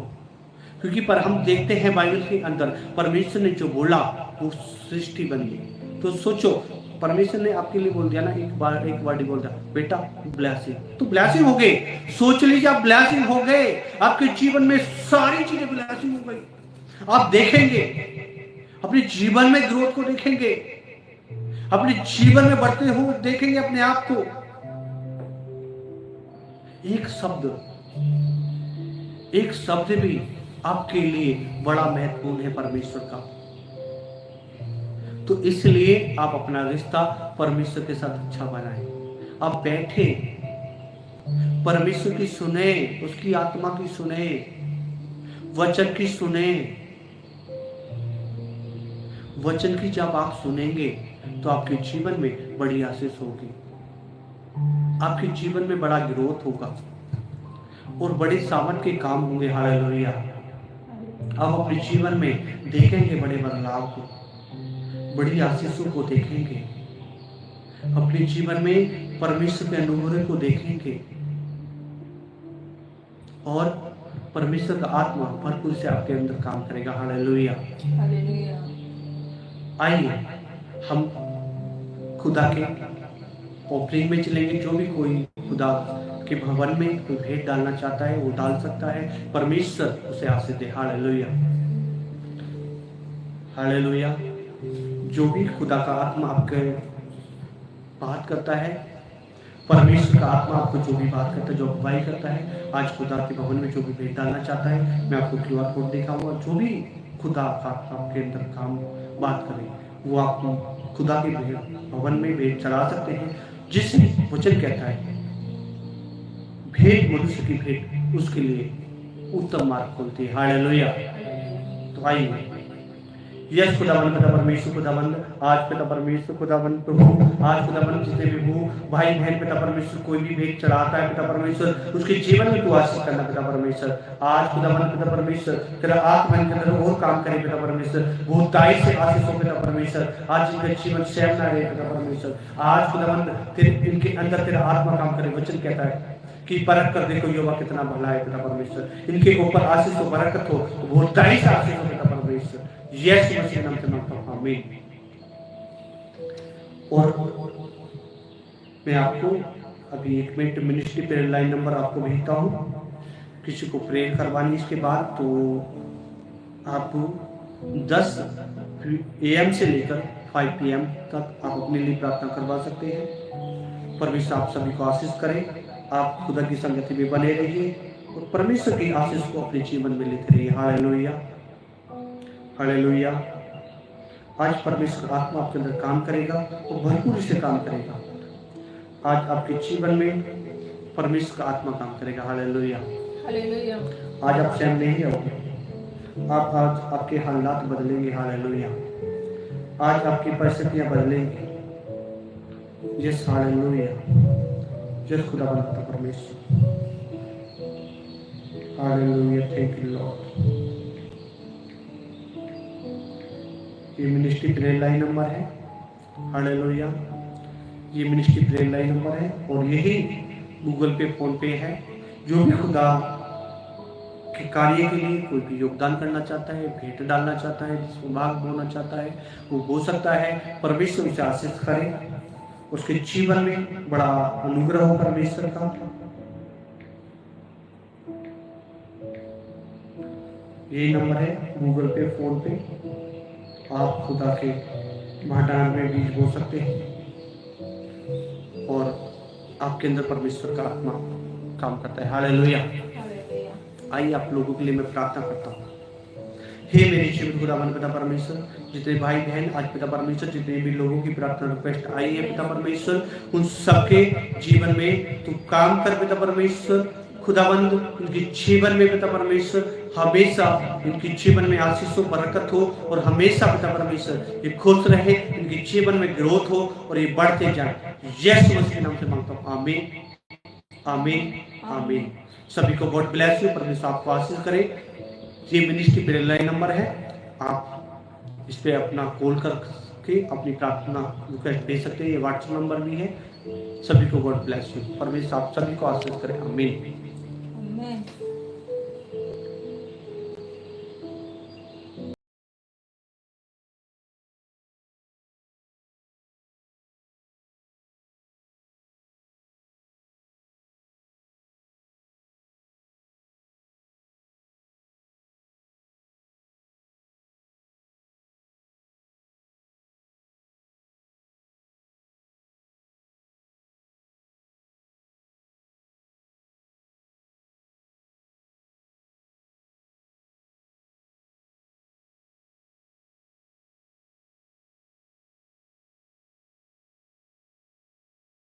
क्योंकि पर हम देखते हैं बाइबल के अंदर परमेश्वर ने जो बोला वो सृष्टि बन गई। तो सोचो, परमेश्वर ने आपके लिए बोल दिया ना, एक वर्ड बोल दिया, बेटा ब्लेसिंग, तो ब्लेसिंग हो गई। सोच लीजिए आप ब्लेसिंग हो गए, आपके जीवन में सारी चीजें ब्लेसिंग हो गई। आप देखेंगे अपने जीवन में ग्रोथ को, देखेंगे अपने जीवन में बढ़ते हो, देखेंगे अपने आप को। एक शब्द भी आपके लिए बड़ा महत्वपूर्ण है परमेश्वर का। तो इसलिए आप अपना रिश्ता परमेश्वर के साथ अच्छा बनाएं। आप बैठे परमेश्वर की सुने, उसकी आत्मा की सुने, वचन की सुने। वचन की जब आप सुनेंगे तो आपके जीवन में बड़ी आशीष होगी, आपके जीवन में बड़ा ग्रोथ होगा और बड़े सामर्थ के काम होंगे। हालेलुया। आप अपने जीवन में देखेंगे बड़े बदलाव को, बड़ी आशीषों को देखेंगे, अपने जीवन में परमेश्वर के अनुग्रह को देखेंगे और परमेश्वर का आत्मा भरपूर से आपके अंदर काम करेगा। हालेलुया। आइए हम खुदा के ओपनिंग में चलेंगे। जो भी कोई खुदा के भवन में कोई भेंट डालना चाहता है वो डाल सकता है, परमेश्वर उसे आशीष दे। Hallelujah, hallelujah. जो भी खुदा का आत्मा आपके बात करता है, परमेश्वर का आत्मा आपको जो भी बात करता है, जो अगुवाई करता है, आज खुदा के भवन में जो भी भेंट डालना चाहता है, मैं आपको QR कोड दिखाऊंगा। जो भी खुदा का आपके अंदर काम बात करे वो आप खुदा के भवन में भेंट चढ़ा सकते हैं, जिसे वचन कहता है भेंट मनुष्य की भेंट उसके लिए उत्तम मार्ग खोलती है। हालेलुया। तो आइए, यस खुदावंद पिता परमेश्वर खुदावंद, आज पिता परमेश्वर खुदावंद प्रभु, आज खुदावंद जितने भी वो भाई बहन पिता परमेश्वर कोई भी भेंट चढ़ाता है पिता परमेश्वर, उसके जीवन में तू आशीष करना पिता परमेश्वर। आज खुदावंद पिता परमेश्वर तेरा आत्मा इनके अंदर और काम करे पिता परमेश्वर, बहुत दाई से आशीष हो पिता परमेश्वर। आज इनका जीवन सेम ना रहे पिता परमेश्वर। आज खुदावंद इनके अंदर तेरा आत्मा काम करे। वचन कहता है कि परख कर देखो युवा कितना भला है पिता परमेश्वर, इनके ऊपर आशीष हो, बरकत हो, बहुत दाई से आशीष हो पिता परमेश्वर। यीशु मसीह नाम से मांगता हूं, आमीन। और मैं आपको अभी 1 minute ministry prayer line number आपको भेजता हूँ, किसी को प्रेयर करवानी इसके बाद तो आप 10 AM से लेकर 5 PM तक आप अपने लिए प्रार्थना करवा सकते हैं। परमेश्वर आप सभी को आशीष करें, आप खुदा की संगति में बने रहिए और परमेश्वर की आशीष को अपने जीवन में लेते रहिए। Hallelujah, hallelujah. आज परमेश्वर आत्मा आपके अंदर काम करेगा और भरपूर से काम करेगा। आज आपके जीवन में परमेश्वर का आत्मा काम करेगा। Hallelujah, hallelujah. आज आप स्वयं नहीं रहोगे, आप आज आपके हालात बदलेंगे। हालेलुया, आज आपकी परिस्थितियां बदलेंगी। यस, हालेलुया, यस खुदा बनता परमेश्वर। Hallelujah, thank you Lord. ये मिनिस्ट्री प्रेयर लाइन नंबर है। हालेलुया, ये मिनिस्ट्री प्रेयर लाइन नंबर है और यही गूगल पे, फोन पे है। जो भी खुदा के कार्य के लिए कोई भी योगदान करना चाहता है, भेंट डालना चाहता है, जिसको भाग बोना चाहता है, वो हो सकता है। परमेश्वर उसे आशीष करे, उसके जीवन में बड़ा अनुग्रह हो परमेश्वर का। यही नंबर है गूगल पे, फोन पे, आप खुदा के भंडार में बीज बो सकते हैं और आपके अंदर परमेश्वर का आत्मा काम करता है। हालेलुया। आइए आप लोगों के लिए मैं प्रार्थना करता हूँ। हे मेरे जीवित खुदावन पिता परमेश्वर, जितने भाई बहन आज पिता परमेश्वर जितने भी लोगों की प्रार्थना रिक्वेस्ट आई है पिता परमेश्वर, उन सबके जीवन में तू काम कर पिता परमेश्वर। खुदावंद उनके जीवन में पिता परमेश्वर हमेशा इनके जीवन में आशीष हो, बरकत हो और हमेशा पिता परमेश्वर ये खुश रहे, इनके जीवन में ग्रोथ हो और ये बढ़ते जाए। यीशु मसीह के नाम से मांगता हूँ, आमीन, आमीन, आमीन। सभी को गॉड ब्लेस यू, परमेश्वर आपको आशीष करे। ये मिनिस्ट्री प्रेयर लाइन नंबर है, आप इस पे अपना कॉल करके अपनी प्रार्थना रिक्वेस्ट दे सकते हैं। ये व्हाट्सएप नंबर भी है। सभी को गॉड ब्लेस यू, परमेश्वर आप सभी को आशीष करे। आमीन।